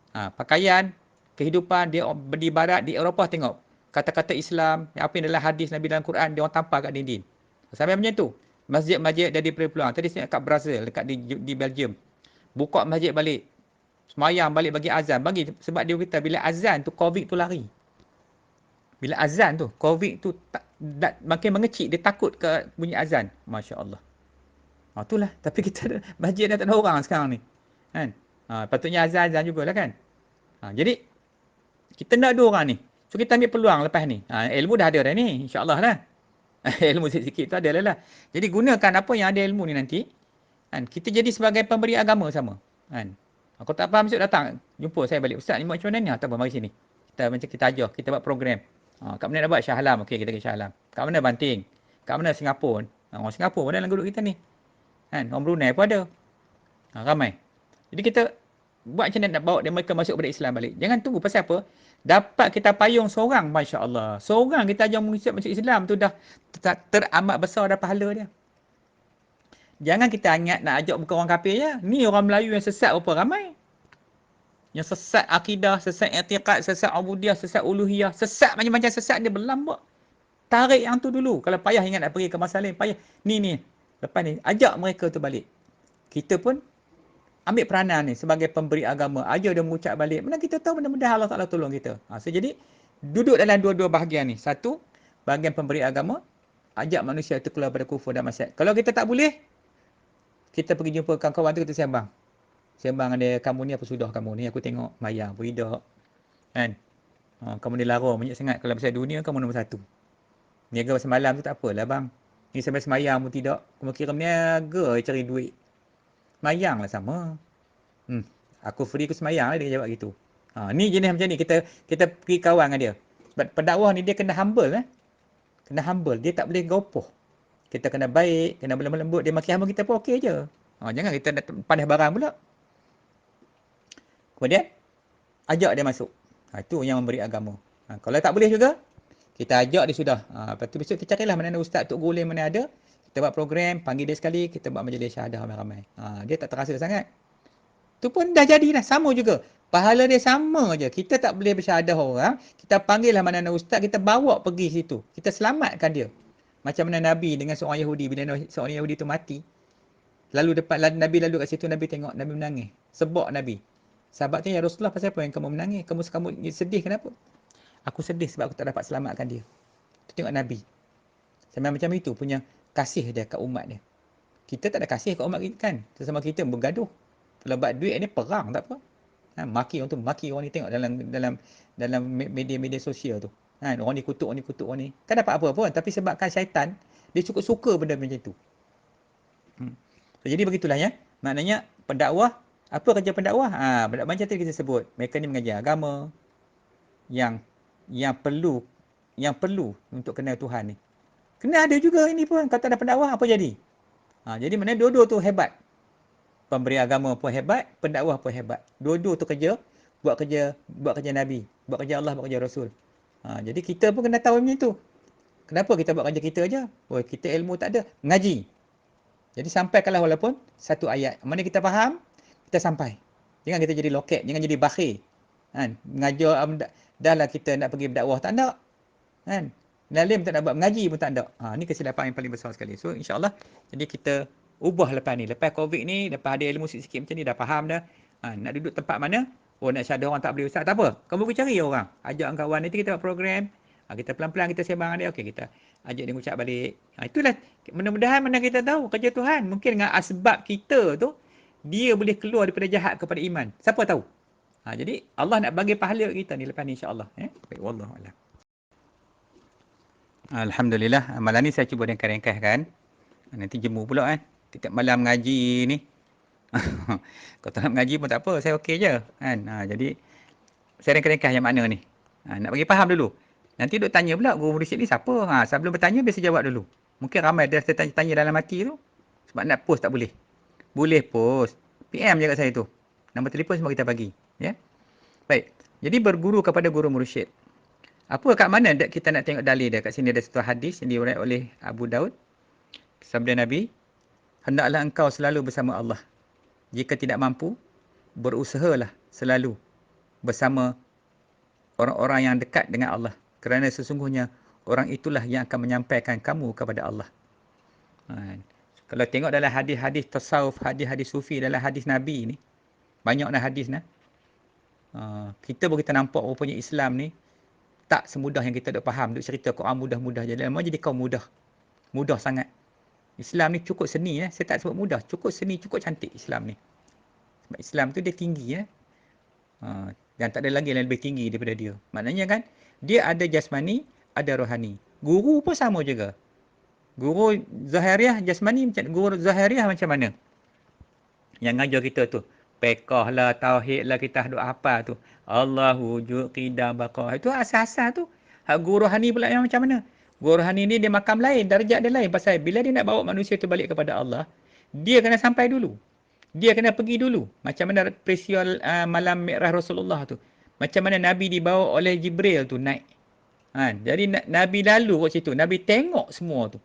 Pakaian, kehidupan dia di barat, di Eropah tengok. Kata-kata Islam, apa yang dalam hadis Nabi dalam Quran, dia orang tampal kat dinding. Sampai macam tu. Masjid-masjid jadi peluang. Tadi saya kat Brazil, dekat di Belgium. Buka masjid balik. Semayang balik bagi azan. Sebab dia kata bila azan tu, Covid tu lari. Bila azan tu, Covid tu makin mengecil. Dia takut ke bunyi azan. Masya Allah. Itulah. Tapi kita masjid dah tak ada orang sekarang ni. Kan? Patutnya azan-azan jugalah kan. Jadi, kita nak dua orang ni. So, kita ambil peluang lepas ni. Ilmu dah ada dah ni. InsyaAllah lah. Ilmu sikit-sikit tu ada lah. Jadi, gunakan apa yang ada ilmu ni nanti. Kan? Kita jadi sebagai pemberi agama sama. Kan? Kalau tak faham esok datang, jumpa saya balik. Ustaz ni buat macam mana ni? Tak apa, mari sini. Kita ajar, kita buat program. Kat mana nak buat? Shah Alam. Okey, kita pergi Shah Alam. Kat mana Banting? Kat mana Singapura? Orang Singapura pun dalam grup kita ni. Kan? Orang Brunei pun ada. Ramai. Jadi kita buat macam mana nak bawa dia mereka masuk pada Islam balik. Jangan tunggu, pasal apa? Dapat kita payung seorang, Masya Allah. Seorang kita ajar masuk Islam tu dah teramat besar dah pahala dia. Jangan kita ingat nak ajak bukan orang kafir je. Ni orang Melayu yang sesat berapa ramai. Yang sesat akidah, sesat i'tiqad, sesat ubudiyah, sesat uluhiyah, sesat macam-macam sesat dia berlambak. Tarik yang tu dulu. Kalau payah ingat nak pergi ke masalah lain, payah. Ni. Lepas ni, ajak mereka tu balik. Kita pun ambil peranan ni sebagai pemberi agama. Ajar dia mengucap balik. Mana kita tahu mudah-mudahan Allah Ta'ala tolong kita. So, jadi, duduk dalam dua-dua bahagian ni. Satu, bahagian pemberi agama, ajak manusia itu keluar pada kufur dan maksiat. Kalau kita tak boleh, kita pergi jumpa kawan-kawan tu, kita sembang. Sembang dia, kamu ni apa sudah kamu ni? Aku tengok mayang, beridak. Kan? Kamu ni lara banyak sangat. Kalau pasal dunia, kamu nombor satu. Niaga semalam tu tak apalah bang. Ni sampai semayang pun tidak. Kamu kira niaga cari duit. Semayang lah sama. Aku free aku semayang lah dia jawab gitu. Ni jenis macam ni. Kita pergi kawan dengan dia. Sebab pendakwah ni dia kena humble. Kena humble. Dia tak boleh gopoh. Kita kena baik, kena lembut. Dia maki hamba kita pun okey je. Jangan kita panas barang pula. Kemudian, ajak dia masuk. Itu yang memberi agama. Kalau tak boleh juga, kita ajak dia sudah. Lepas tu besok kita carilah mana ustaz Tok Gulin mana ada. Kita buat program, panggil dia sekali, kita buat majlis syahadah ramai-ramai. Dia tak terasa sangat. Tu pun dah jadi dah. Sama juga. Pahala dia sama je. Kita tak boleh bersyahadah orang. Kita panggil lah mana ustaz, kita bawa pergi situ. Kita selamatkan dia. Macam mana Nabi dengan seorang Yahudi. Bila seorang Yahudi tu mati. Nabi lalu kat situ, Nabi tengok. Nabi menangis. Sebab Nabi. Sahabat tu, ya Rasulullah, pasal apa yang kamu menangis? Kamu sedih kenapa? Aku sedih sebab aku tak dapat selamatkan dia. Tu tengok Nabi. Sampai macam itu punya kasih dia kat umat dia. Kita tak ada kasih kat umat kita kan. Sesama kita bergaduh. Kalau buat duit ni perang tak apa. Maki orang tu, maki orang ni, tengok dalam media-media sosial tu. Orang ni kutuk orang ni. Kan dapat apa pun. Tapi sebabkan syaitan, dia cukup suka benda macam tu. So, jadi begitulah ya. Maknanya pendakwah, apa kerja pendakwah? Macam tadi kita sebut, mereka ni mengajar agama yang perlu untuk kenal Tuhan ni. Kena ada juga ini pun. Kalau tak ada pendakwah, apa jadi? Jadi mana dua-dua tu hebat. Pemberi agama pun hebat, pendakwah pun hebat. Dua-dua tu buat kerja Nabi, buat kerja Allah, buat kerja Rasul. Jadi kita pun kena tahu macam tu. Kenapa kita buat kerja kita aja? Kita ilmu tak ada, ngaji. Jadi sampaikanlah walaupun satu ayat. Mana kita faham, kita sampai. Jangan kita jadi loket, jangan jadi bakhil. Mengajar dah lah kita nak pergi berdakwah, tak nak. Nalim tak nak buat, mengaji pun tak ada. Ni kesilapan yang paling besar sekali. So insya-Allah, jadi kita ubah lepas ni. Lepas COVID ni, lepas ada ilmu sikit-sikit macam ni, dah faham dah. Nak duduk tempat mana? Nak syahadah orang tak boleh ustaz, tak apa. Kamu pergi cari orang. Ajak kawan, nanti kita buat program. Kita pelan-pelan kita sembang dengan dia. Okey, kita ajak dia ucap balik. Itulah, mudah-mudahan mana kita tahu kerja Tuhan. Mungkin dengan asbab kita tu, dia boleh keluar daripada jahat kepada iman. Siapa tahu? Jadi Allah nak bagi pahala kita ni lepas ni insya-Allah. Baik, wallahu a'lam. Alhamdulillah, malam ni saya cuba ringkas-ringkaskan. Nanti jemu pula Tiap malam ngaji ni. Kalau tak nak mengaji pun tak apa, saya okey je kan. Jadi saya ringkas-ringkas yang mana ni. Nak bagi faham dulu. Nanti duk tanya pula guru mursyid ni siapa? Sebelum bertanya biasa jawab dulu. Mungkin ramai dia tanya dalam hati tu. Sebab nak post tak boleh. Boleh post. PM je kat saya tu. Nombor telefon semua kita bagi. Ya. Baik. Jadi berguru kepada guru mursyid. Apa kat mana kita nak tengok dalil dia? Kat sini ada satu hadis yang diriwayatkan oleh Abu Daud. Sabda Nabi, hendaklah engkau selalu bersama Allah. Jika tidak mampu, berusahalah selalu bersama orang-orang yang dekat dengan Allah. Kerana sesungguhnya orang itulah yang akan menyampaikan kamu kepada Allah. Kalau tengok dalam hadis-hadis tasawuf, hadis-hadis sufi, dalam hadis Nabi ni, banyaklah hadis nah. Kita pun kita nampak rupanya Islam ni tak semudah yang kita duk faham, duk cerita Quran mudah-mudah je. Memang jadi kaum mudah. Mudah sangat. Islam ni cukup seni Saya tak sebut mudah, cukup seni, cukup cantik Islam ni. Sebab Islam tu dia tinggi dan tak ada lagi yang lebih tinggi daripada dia. Maknanya kan, dia ada jasmani, ada rohani. Guru pun sama juga. Guru Zahiriah jasmani, guru Zahiriah macam mana? Yang ngajar kita tu. Fiqh lah, tauhid lah, kita duk apa tu. Allah, wujud, qidam, baqah. Itu asas-asas tu. Hak guru rohani pula yang macam mana? Guru rohani ni dia makam lain, darjat dia lain. Pasal bila dia nak bawa manusia tu balik kepada Allah, dia kena sampai dulu. Dia kena pergi dulu. Macam mana peristiwa malam Mi'raj Rasulullah tu. Macam mana Nabi dibawa oleh Jibril tu naik. Jadi Nabi lalu kat situ. Nabi tengok semua tu.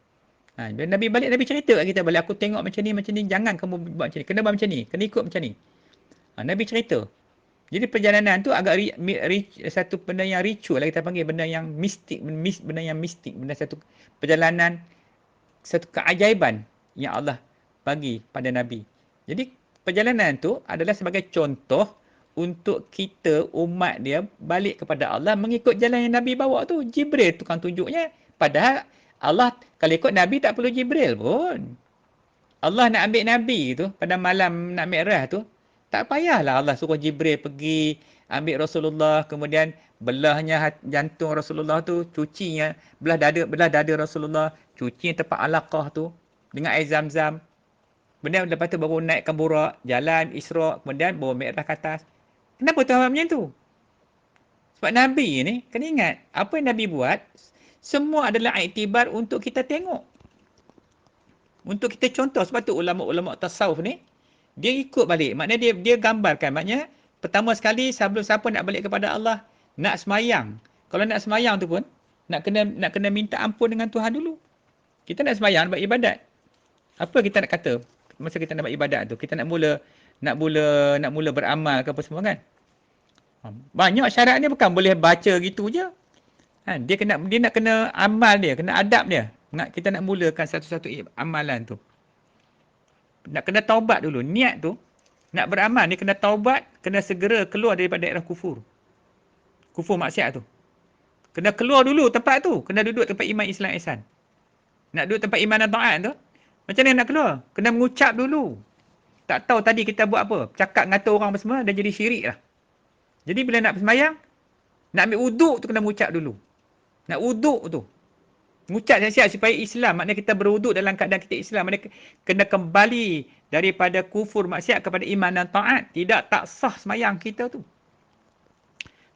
Dan Nabi balik, Nabi cerita kat kita balik. Aku tengok macam ni. Jangan kamu buat macam ni. Kena buat macam ni. Kena ikut macam ni. Nabi cerita. Jadi perjalanan tu agak satu benda yang ritual lah kita panggil. Benda yang mistik. Benda yang mistik. Benda satu perjalanan. Satu keajaiban yang Allah bagi pada Nabi. Jadi perjalanan tu adalah sebagai contoh untuk kita umat dia balik kepada Allah mengikut jalan yang Nabi bawa tu. Jibril tukang tunjuknya. Padahal Allah kalau ikut Nabi tak perlu Jibril pun. Allah nak ambil Nabi tu pada malam nak Mi'raj tu. Tak payahlah Allah suruh Jibril pergi ambil Rasulullah, kemudian belahnya jantung Rasulullah tu, cucinya, belah dada Rasulullah, cuci tempat alaqah tu dengan air zam-zam. Kemudian lepas tu baru naikkan burak, jalan Isra', kemudian baru Mi'raj ke atas. Kenapa Tuhan buat macam tu? Sebab Nabi ni, kena ingat, apa yang Nabi buat, semua adalah iktibar untuk kita tengok. Untuk kita contoh. Sebab tu ulama-ulama tasawuf ni, dia ikut balik. Maknanya dia gambarkan. Maknanya, pertama sekali sebelum siapa nak balik kepada Allah, nak semayang. Kalau nak semayang tu pun, nak kena minta ampun dengan Tuhan dulu. Kita nak semayang, nak buat ibadat. Apa kita nak kata masa kita nak buat ibadat tu? Kita nak mula beramal ke apa semua kan? Banyak syarat dia bukan boleh baca gitu je. Dia nak kena amal dia, kena adab dia. Kita nak mulakan satu-satu amalan tu. Nak kena taubat dulu. Niat tu, nak beramal ni kena taubat, kena segera keluar daripada daerah kufur. Kufur maksiat tu. Kena keluar dulu tempat tu. Kena duduk tempat iman Islam ihsan. Nak duduk tempat iman dan taat tu, macam mana nak keluar? Kena mengucap dulu. Tak tahu tadi kita buat apa. Cakap ngata orang apa semua, dah jadi syirik lah. Jadi bila nak sembahyang, nak ambil wuduk tu kena mengucap dulu. Nak wuduk tu. Mengucap siap-siap supaya Islam. Maknanya kita berwuduk dalam keadaan kita Islam. Maknanya kena kembali daripada kufur maksiat kepada iman dan taat. Tidak tak sah semayang kita tu.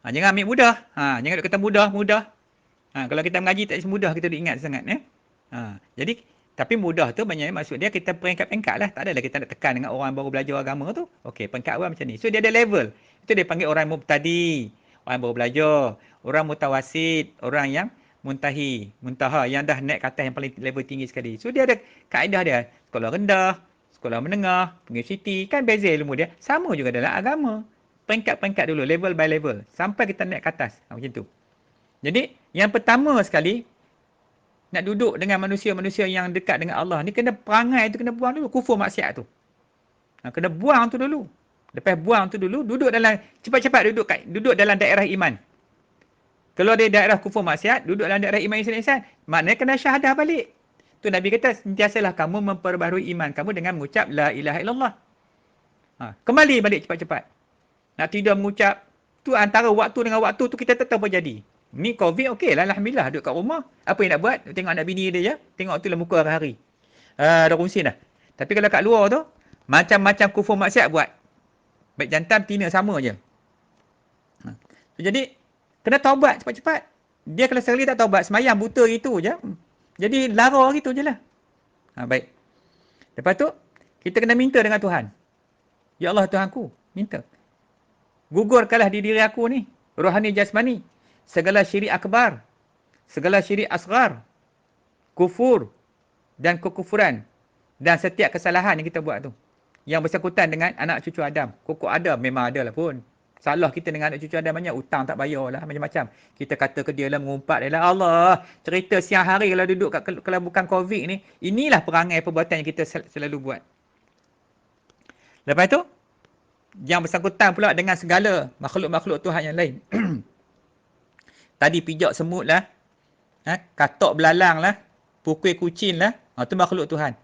Jangan ambil mudah. Jangan kata mudah. Kalau kita mengaji tak semudah kita ingat sangat. Jadi, tapi mudah tu maknanya maksud dia kita peringkat-peringkat lah. Tak adalah kita nak tekan dengan orang baru belajar agama tu. Okey, peringkat awal macam ni. So, dia ada level. Itu dia panggil orang mubtadi. Orang baru belajar. Orang mutawasid. Orang yang muntaha yang dah naik ke atas yang paling level tinggi sekali. So dia ada kaedah dia. Sekolah rendah, sekolah menengah, universiti, kan beza ilmu dia. Sama juga dalam agama. Peringkat-peringkat dulu, level by level. Sampai kita naik ke atas. Macam tu. Jadi, yang pertama sekali, nak duduk dengan manusia-manusia yang dekat dengan Allah ni, kena perangai tu kena buang dulu. Kufur maksiat tu. Kena buang tu dulu. Lepas buang tu dulu, duduk dalam, cepat-cepat duduk dalam daerah iman. Kalau dia daerah kufur maksiat, duduk dalam daerah iman Islam ihsan, maknanya kena syahadah balik. Tu Nabi kata, sentiasalah kamu memperbaharui iman kamu dengan mengucap la ilaha illallah. Kembali balik cepat-cepat. Nak tidur mengucap, tu antara waktu dengan waktu tu kita tetap berjadi. Ni COVID okey lah, alhamdulillah duduk kat rumah. Apa yang nak buat? Tengok anak bini dia je. Tengok tu lah muka hari-hari. Dah kongsi dah. Tapi kalau kat luar tu, macam-macam kufur maksiat buat. Baik jantan, betina sama je. Jadi, kena taubat cepat-cepat. Dia kalau sekali tak taubat, semayang buta gitu je. Jadi lara gitu je lah. Baik. Lepas tu, kita kena minta dengan Tuhan. Ya Allah Tuhanku, minta. Gugurkanlah di diri aku ni, rohani jasmani, segala syirik akbar, segala syirik asghar, kufur dan kekufuran dan setiap kesalahan yang kita buat tu. Yang bersangkutan dengan anak cucu Adam. Kokok Adam memang ada lah pun. Salah kita dengan anak cucu Adam banyak, utang tak bayar lah, macam-macam. Kita kata ke dia lah, mengumpat dia lah, Allah, cerita siang hari kalau duduk kalau bukan COVID ni, inilah perangai perbuatan yang kita selalu buat. Lepas tu, yang bersangkutan pula dengan segala makhluk-makhluk Tuhan yang lain. Tadi pijak semut lah, katok belalang lah, pukul kucing lah, tu makhluk Tuhan.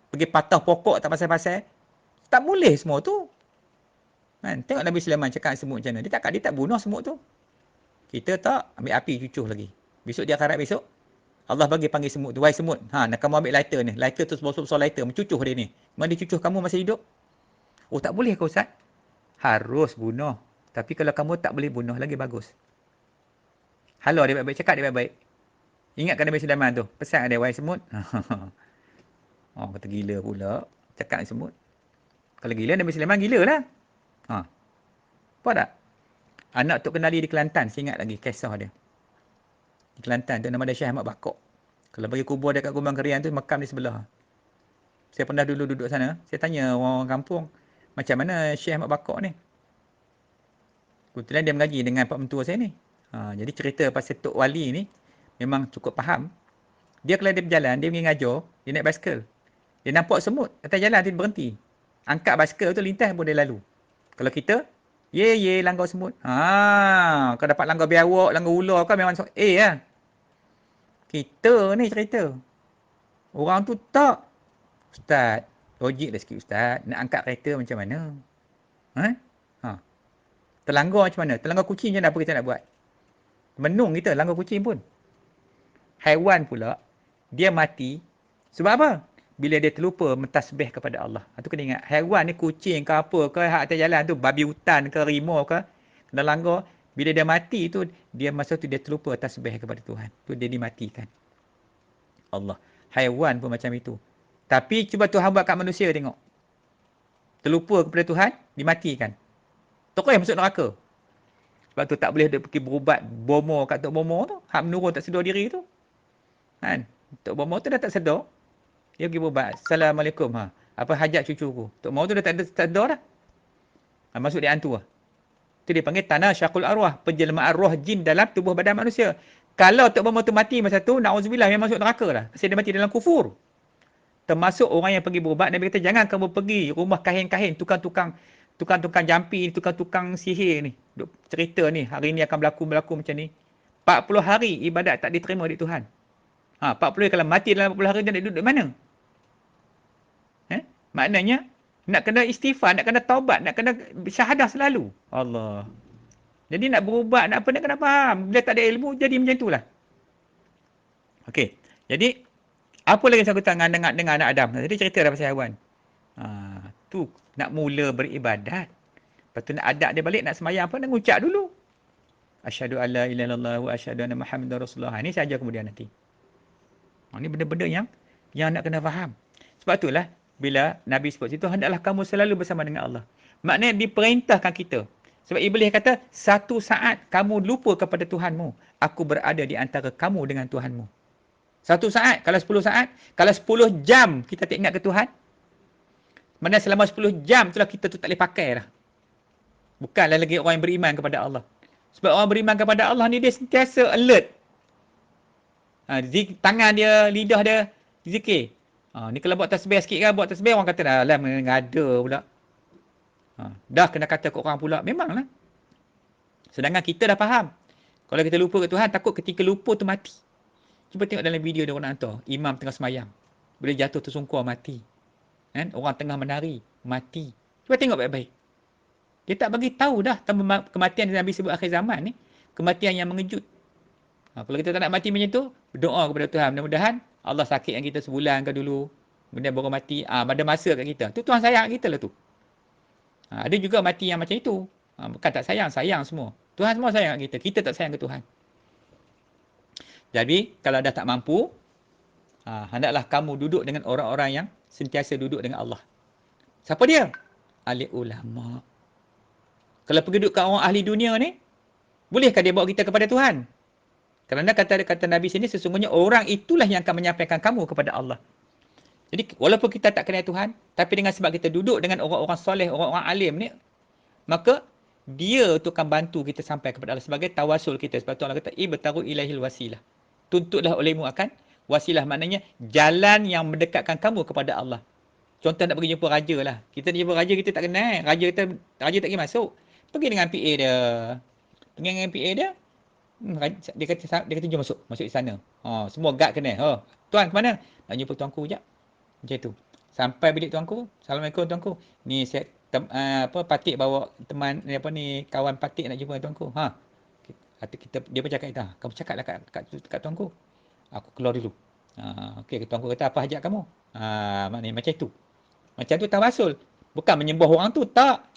Pergi patah pokok tak pasal-pasal. Tak boleh semua tu. Tengok Nabi Sulaiman cakap semut macam mana. Dia tak bunuh semut tu. Kita tak ambil api cucuh lagi. Besok dia akhirat besok. Allah bagi panggil semut tu. Wahai semut. Nak kamu ambil lighter ni. Lighter tu besar-besar lighter. Mencucuh dia ni. Mana dia cucuh kamu masih hidup? Oh, tak boleh ke Ustaz? Harus bunuh. Tapi kalau kamu tak boleh bunuh lagi bagus. Halo dia baik-baik, cakap dia baik-baik. Ingatkan Nabi Sulaiman tu. Pesan dia, wahai semut. Oh, kata gila pula. Cakap semut. Kalau gila, Nabi Sulaiman gila lah. Ha. Apa tak? Anak Tok Kenali di Kelantan, saya ingat lagi kisah dia. Di Kelantan tu nama dia Syekh Ahmad Bakok. Kalau bagi kubur dekat Kumbang Kerian tu, makam di sebelah. Saya pernah dulu duduk sana, saya tanya orang kampung, macam mana Syekh Ahmad Bakok ni? Kebetulan dia mengaji dengan pak mentua saya ni. Jadi cerita pasal Tok Wali ni, memang cukup faham. Dia kalau dia berjalan, dia pergi ngajar, dia naik basikal. Dia nampak semut atas jalan, dia berhenti. Angkat basikal tu lintas pun dia lalu. Kalau kita, ye langgar semut. Kau dapat langgar biawak, langgar ular kan memang lah. Kita ni cerita. Orang tu tak. Ustaz, logik dah sikit Ustaz. Nak angkat kereta macam mana? Ha? Terlanggar macam mana? Terlanggar kucing macam mana apa kita nak buat? Menung kita, langgar kucing pun. Haiwan pula, dia mati. Sebab apa? Bila dia terlupa mentasbih kepada Allah. Itu kena ingat. Haiwan ni kucing ke apa ke, atas jalan tu, babi hutan ke, rimau ke, kena langgar. Bila dia mati tu, dia masa tu dia terlupa tasbih kepada Tuhan. Tu dia dimatikan. Allah. Haiwan pun macam itu. Tapi cuba Tuhan buat kat manusia tengok. Terlupa kepada Tuhan, dimatikan. Tokoh yang masuk neraka. Sebab tu tak boleh dia pergi berubat bomo kat Tok Bomo tu. Hak menurun tak sedar diri tu. Kan? Tok Bomo tu dah tak sedar. Dia pergi berubat. Assalamualaikum. Apa hajat cucuku? Tok Bomo tu dah tak sedar dah. Masuk dia hantu lah. Itu dia panggil tanah syakul arwah. Penjelmaan roh jin dalam tubuh badan manusia. Kalau Tok Bomo tu mati masa tu, na'udzubillah, memang masuk neraka lah. Pasal dia mati dalam kufur. Termasuk orang yang pergi berubat, Nabi kata jangan kamu pergi rumah kahin-kahin, tukang-tukang jampi, tukang-tukang sihir ni. Duk cerita ni, hari ni akan berlaku macam ni. 40 hari ibadat tak diterima di Tuhan. 40 hari kalau mati dalam 40 hari dia nak duduk di mana? Maknanya nak kena istighfar, nak kena taubat, nak kena syahadah selalu. Allah. Jadi nak berubat, nak apa, nak kena faham. Bila tak ada ilmu, jadi macam itulah. Okey. Jadi, apa lagi sangkutan dengan anak Adam? Jadi cerita dah pasal haiwan. Tu nak mula beribadat. Lepas tu nak adab dia balik, nak semayang apa, nak ucap dulu. Asyhadu alla ilaha illallah wa asyhadu anna Muhammadar Rasulullah. Ini saja kemudian nanti. Ini benda-benda yang nak kena faham. Sebab itulah bila Nabi sebut situ, hendaklah kamu selalu bersama dengan Allah. Maknanya diperintahkan kita. Sebab Iblis kata, satu saat kamu lupa kepada Tuhanmu, aku berada di antara kamu dengan Tuhanmu. Satu saat, kalau 10 saat, kalau 10 jam kita tak ingat ke Tuhan, mana selama 10 jam itulah kita tu tak boleh pakai dah. Bukanlah lagi orang yang beriman kepada Allah. Sebab orang beriman kepada Allah ni dia sentiasa alert. Tangan dia, lidah dia, zikir. Ni kalau buat tasbih sikit kan, buat tasbih orang kata dah, alam ngada pula. Dah kena kata ke orang pula. Memanglah. Sedangkan kita dah faham. Kalau kita lupa ke Tuhan, takut ketika lupa tu mati. Cuba tengok dalam video dia orang nak hantar. Imam tengah semayang. Bila jatuh tersungkur, mati. Kan? Orang tengah menari, mati. Cuba tengok baik-baik. Dia tak bagi tahu dah kematian yang Nabi sebut akhir zaman ni. Kematian yang mengejut. Kalau kita tak nak mati macam tu, berdoa kepada Tuhan. Mudah-mudahan Allah sakitkan kita sebulan ke dulu. Kemudian baru mati. Ada masa kat kita. Tu Tuhan sayang kita lah tu. Ada juga mati yang macam itu. Bukan tak sayang, sayang semua. Tuhan semua sayang kat kita. Kita tak sayang ke Tuhan. Jadi, kalau dah tak mampu, hendaklah kamu duduk dengan orang-orang yang sentiasa duduk dengan Allah. Siapa dia? Ahli ulama. Kalau pergi duduk kat orang ahli dunia ni, bolehkah dia bawa kita kepada Tuhan? Kerana kata Nabi sini, sesungguhnya orang itulah yang akan menyampaikan kamu kepada Allah. Jadi, walaupun kita tak kenal Tuhan, tapi dengan sebab kita duduk dengan orang-orang soleh, orang-orang alim ni, maka dia tu akan bantu kita sampai kepada Allah sebagai tawasul kita. Sebab tu Allah kata, ibtaru ilaihil wasilah. Tuntutlah olehmu akan wasilah. Maknanya, jalan yang mendekatkan kamu kepada Allah. Contoh nak pergi jumpa raja lah. Kita nak jumpa raja, kita tak kenal. Raja tak pergi masuk. Pergi dengan PA dia. Pergi dengan PA dia. Dia kata jom masuk di sana. Semua guard kenal. Tuan ke mana? Nak jumpa tuanku sekejap. Macam tu. Sampai bilik tuanku. Assalamualaikum tuanku. Ni saya Patik bawa teman kawan Patik nak jumpa tuanku. Dia pun cakap kita, kamu cakaplah kat tuanku. Aku keluar dulu. Okey, tuanku kata apa hajat kamu? Maknanya macam tu. Macam tu tawasul. Bukan menyembah orang tu, tak.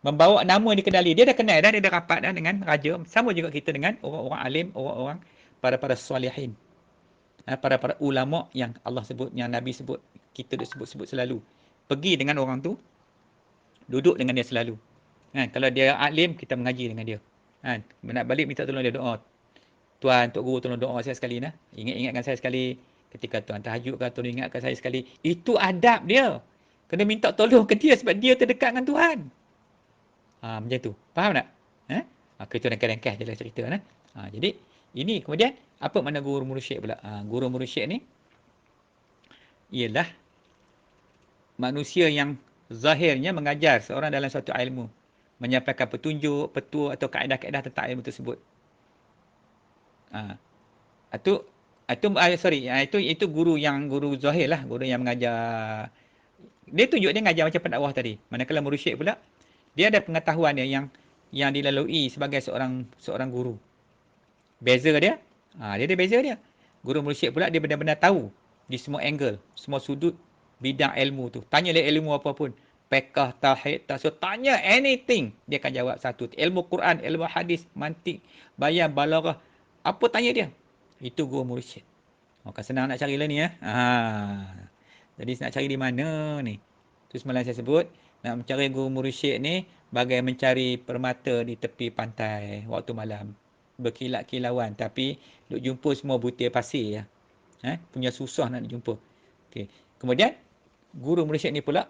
Membawa nama yang dikenali. Dia dah kenal dah, dia dah rapat dah dengan raja. Sama juga kita dengan orang-orang alim, orang-orang para-para salihin. Para-para ulama yang Allah sebut, yang Nabi sebut, kita sebut-sebut selalu. Pergi dengan orang tu, duduk dengan dia selalu. Kan? Kalau dia alim, kita mengaji dengan dia. Kan? Nak balik minta tolong dia doa. Tuan, Tok Guru tolong doa saya sekali. Ingatkan saya sekali. Ketika Tuan tahajud kan, tolong ingatkan saya sekali. Itu adab dia. Kena minta tolong ke dia sebab dia terdekat dengan Tuhan. Macam tu. Faham tak? Kita rengkah-rengkah je lah cerita. Jadi, ini kemudian, apa makna guru mursyid pula? Guru mursyid ni, ialah manusia yang zahirnya mengajar seorang dalam suatu ilmu. Menyampaikan petunjuk, petua atau kaedah-kaedah tentang ilmu tersebut. Itu itu guru yang guru zahir lah, guru yang mengajar. Dia tunjuk dia mengajar macam pendakwah tadi. Manakala mursyid pula, dia ada pengetahuan dia yang dilalui sebagai seorang guru. Beza dia, dia ada beza dia. Guru mursyid pula dia benar-benar tahu di semua angle, semua sudut bidang ilmu tu. Tanya dia ilmu apa pun. Fiqh, tauhid, tafsir, tanya anything, dia akan jawab satu. Ilmu Quran, ilmu hadis, mantik, bayan, balaghah, apa tanya dia. Itu guru mursyid. Maka senang nak cari lah ni ya. Jadi nak cari di mana ni? Tu semalam saya sebut, nak mencari guru mursyid ni bagai mencari permata di tepi pantai waktu malam. Berkilat-kilauan tapi duk jumpa semua butir pasir ya. Punya susah nak jumpa. Okey. Kemudian guru mursyid ni pula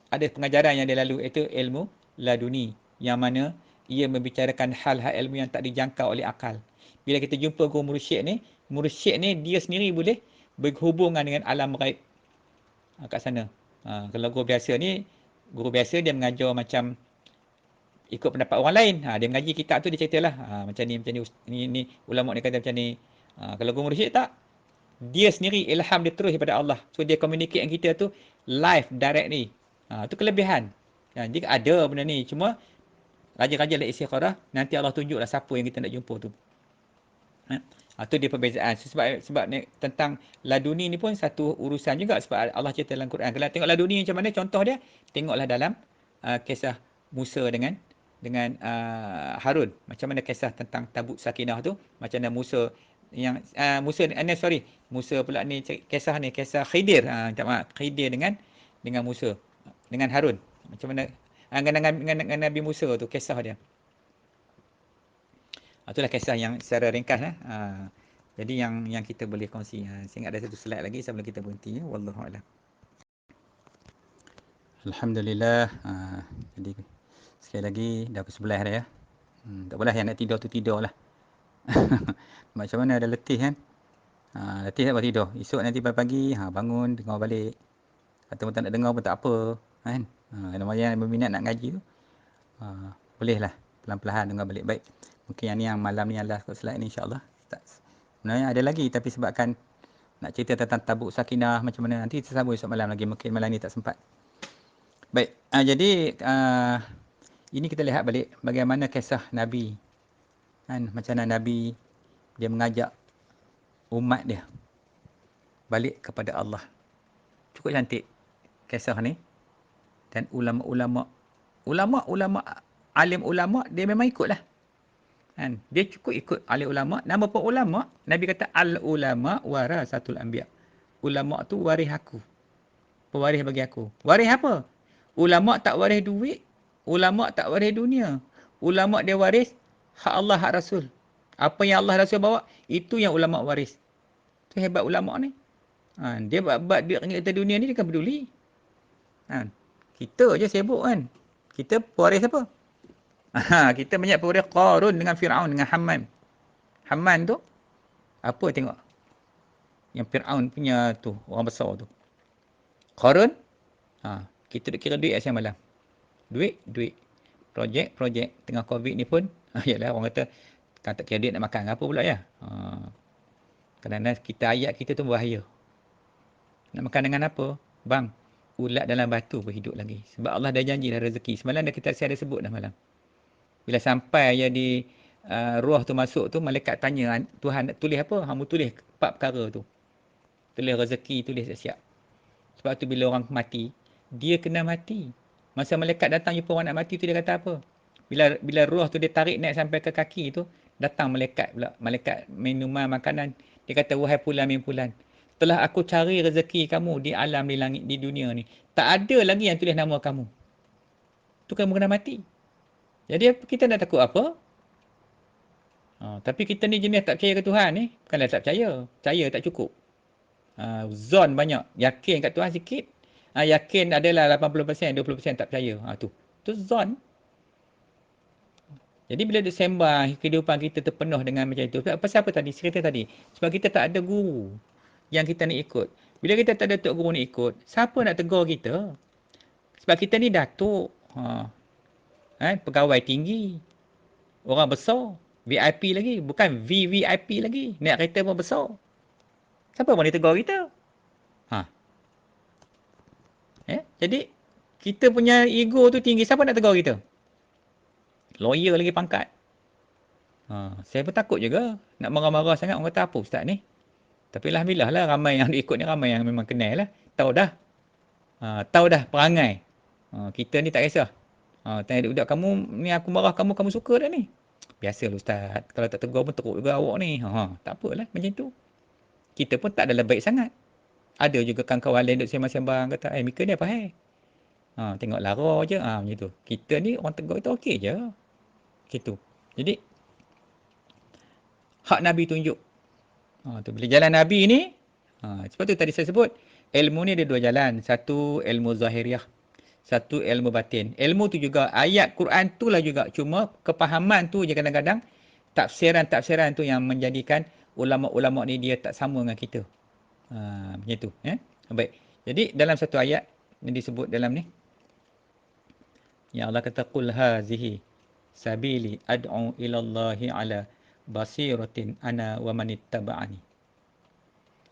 ada pengajaran yang dia lalu, iaitu ilmu laduni, yang mana ia membicarakan hal-hal ilmu yang tak dijangkau oleh akal. Bila kita jumpa guru mursyid ni dia sendiri boleh berhubungan dengan alam ghaib kat sana. Kalau guru biasa dia mengajar macam ikut pendapat orang lain. Dia mengaji kitab tu, dia ceritalah. Macam ni ulama ni kata macam ni. Kalau guru mursyid tak, dia sendiri ilham dia terus daripada Allah. So dia communicate dengan kita tu live, direct ni. Itu kelebihan. Jika ada benda ni, cuma raja-raja lah istikharah, nanti Allah tunjuklah siapa yang kita nak jumpa tu. Itu dia perbezaan. Sebab ni, tentang laduni ni pun satu urusan juga, sebab Allah cerita dalam Quran. Kalau tengok laduni macam mana, contoh dia, tengoklah dalam kisah Musa dengan Harun. Macam mana kisah tentang tabut sakinah tu, macam mana Musa yang Musa pula ni kisah Khidir. Khidir dengan Musa, dengan Harun. Macam mana dengan Nabi Musa tu, kisah dia. Itulah kisah yang secara ringkas. Jadi yang kita boleh kongsi. Saya ingat ada satu slide lagi sebelum kita berhenti. Wallahualam. Alhamdulillah. Jadi sekali lagi dah pukul 11 dah ya. Tak apalah, yang nak tidur tu tidur lah. Macam mana ada letih kan? Letih tak buat tidur. Esok nanti pagi-pagi bangun, dengar balik. Atau tak nak dengar pun tak apa. Kan? Kalau yang berminat nak ngaji tu, boleh lah. Pelan-pelan dengar balik. Baik. Mungkin yang ni yang malam ni adalah slide ni insyaAllah. Sebenarnya ada lagi, tapi sebabkan nak cerita tentang tabuk sakinah macam mana, nanti kita sambung esok malam lagi. Mungkin malam ni tak sempat. Baik. Jadi ini kita lihat balik bagaimana kisah Nabi. Kan? Macam mana Nabi dia mengajak umat dia balik kepada Allah. Cukup cantik kisah ni. Dan ulama-ulama, alim ulama, dia memang ikutlah. Kan? Dia cukup ikut alim ulama. Nama pun ulama, Nabi kata al-ulama warasatul anbiya. Ulama tu waris aku. Pewaris bagi aku. Waris apa? Ulama tak waris duit, ulama tak waris dunia. Ulama dia waris hak Allah, hak Rasul. Apa yang Allah Rasul bawa, itu yang ulama waris. Tu hebat ulama ni. Dia buat duit kita dunia ni, dia kan peduli. Kita je sibuk kan. Kita pewaris apa? Kita banyak pewaris Qarun dengan Fir'aun dengan Haman. Haman tu apa tengok? Yang Fir'aun punya tu, orang besar tu. Qarun, kita duk kira duit siang malam. Duit. Projek. Tengah COVID ni pun, yalah orang kata, kan tak kira duit nak makan apa pula ya. Kadang-kadang ayat kita tu bahaya. Nak makan dengan apa? Bang, ulat dalam batu pun hidup lagi. Sebab Allah dah janji dah rezeki. Semalam saya ada sebut dah malam. Bila sampai ya di roh tu masuk tu, malaikat tanya, Tuhan tulis apa? Hangmu tulis 4 perkara tu. Tulis rezeki, tulis siap. Sebab tu bila orang mati, dia kena mati. Masa malaikat datang jumpa orang nak mati tu dia kata apa? Bila roh tu dia tarik naik sampai ke kaki tu, datang malaikat pula. Malaikat minuman, makanan. Dia kata, wahai fulan min fulan. Setelah aku cari rezeki kamu di alam, di langit, di dunia ni, tak ada lagi yang tulis nama kamu. Tu kamu kena mati. Jadi kita nak takut apa? Tapi kita ni jenis tak percaya ke Tuhan ni. Bukanlah tak percaya. Percaya tak cukup. Zon banyak. Yakin kat Tuhan sikit. Yakin adalah 80%, 20% tak percaya. Tu. Tu zon. Jadi bila dia sembah, kehidupan kita terpenuh dengan macam itu. Pasal apa tadi? Cerita tadi. Sebab kita tak ada guru yang kita nak ikut. Bila kita tak ada tok guru nak ikut, siapa nak tegur kita? Sebab kita ni datuk. Pegawai tinggi. Orang besar. VIP lagi. Bukan VVIP lagi. Naik kereta pun besar. Siapa boleh tegur kita? Jadi, kita punya ego tu tinggi. Siapa nak tegur kita? Lawyer lagi pangkat. Saya pun takut juga. Nak marah-marah sangat. Orang kata apa ustaz ni? Tapi alhamdulillah lah. Ramai yang diikut ni. Ramai yang memang kenal lah. Tahu dah. Tahu dah perangai. Kita ni tak kisah. Tanya budak kamu ni aku marah kamu. Kamu suka dah ni? Biasalah ustaz. Kalau tak tegur pun teruk juga awak ni. Tak apalah macam tu. Kita pun tak adalah baik sangat. Ada juga kawan-kawan lain duduk sembang-sembang. Kata Mika ni apa tengok lara je. Macam tu. Kita ni orang tegur kita okey je. Gitu. Jadi, hak Nabi tunjuk. Tu bila jalan Nabi ni, sebab tu tadi saya sebut, ilmu ni ada dua jalan. Satu ilmu zahiriah, satu ilmu batin. Ilmu tu juga, ayat Quran tu lah juga. Cuma kepahaman tu je kadang-kadang, tafsiran-tafsiran tu yang menjadikan ulama'-ulama' ni dia tak sama dengan kita. Macam tu. Baik. Jadi, dalam satu ayat yang disebut dalam ni, ya Allah kata, Qul hazihi sabili ad'u ilallahi ala basiratin ana wa manittaba'ani.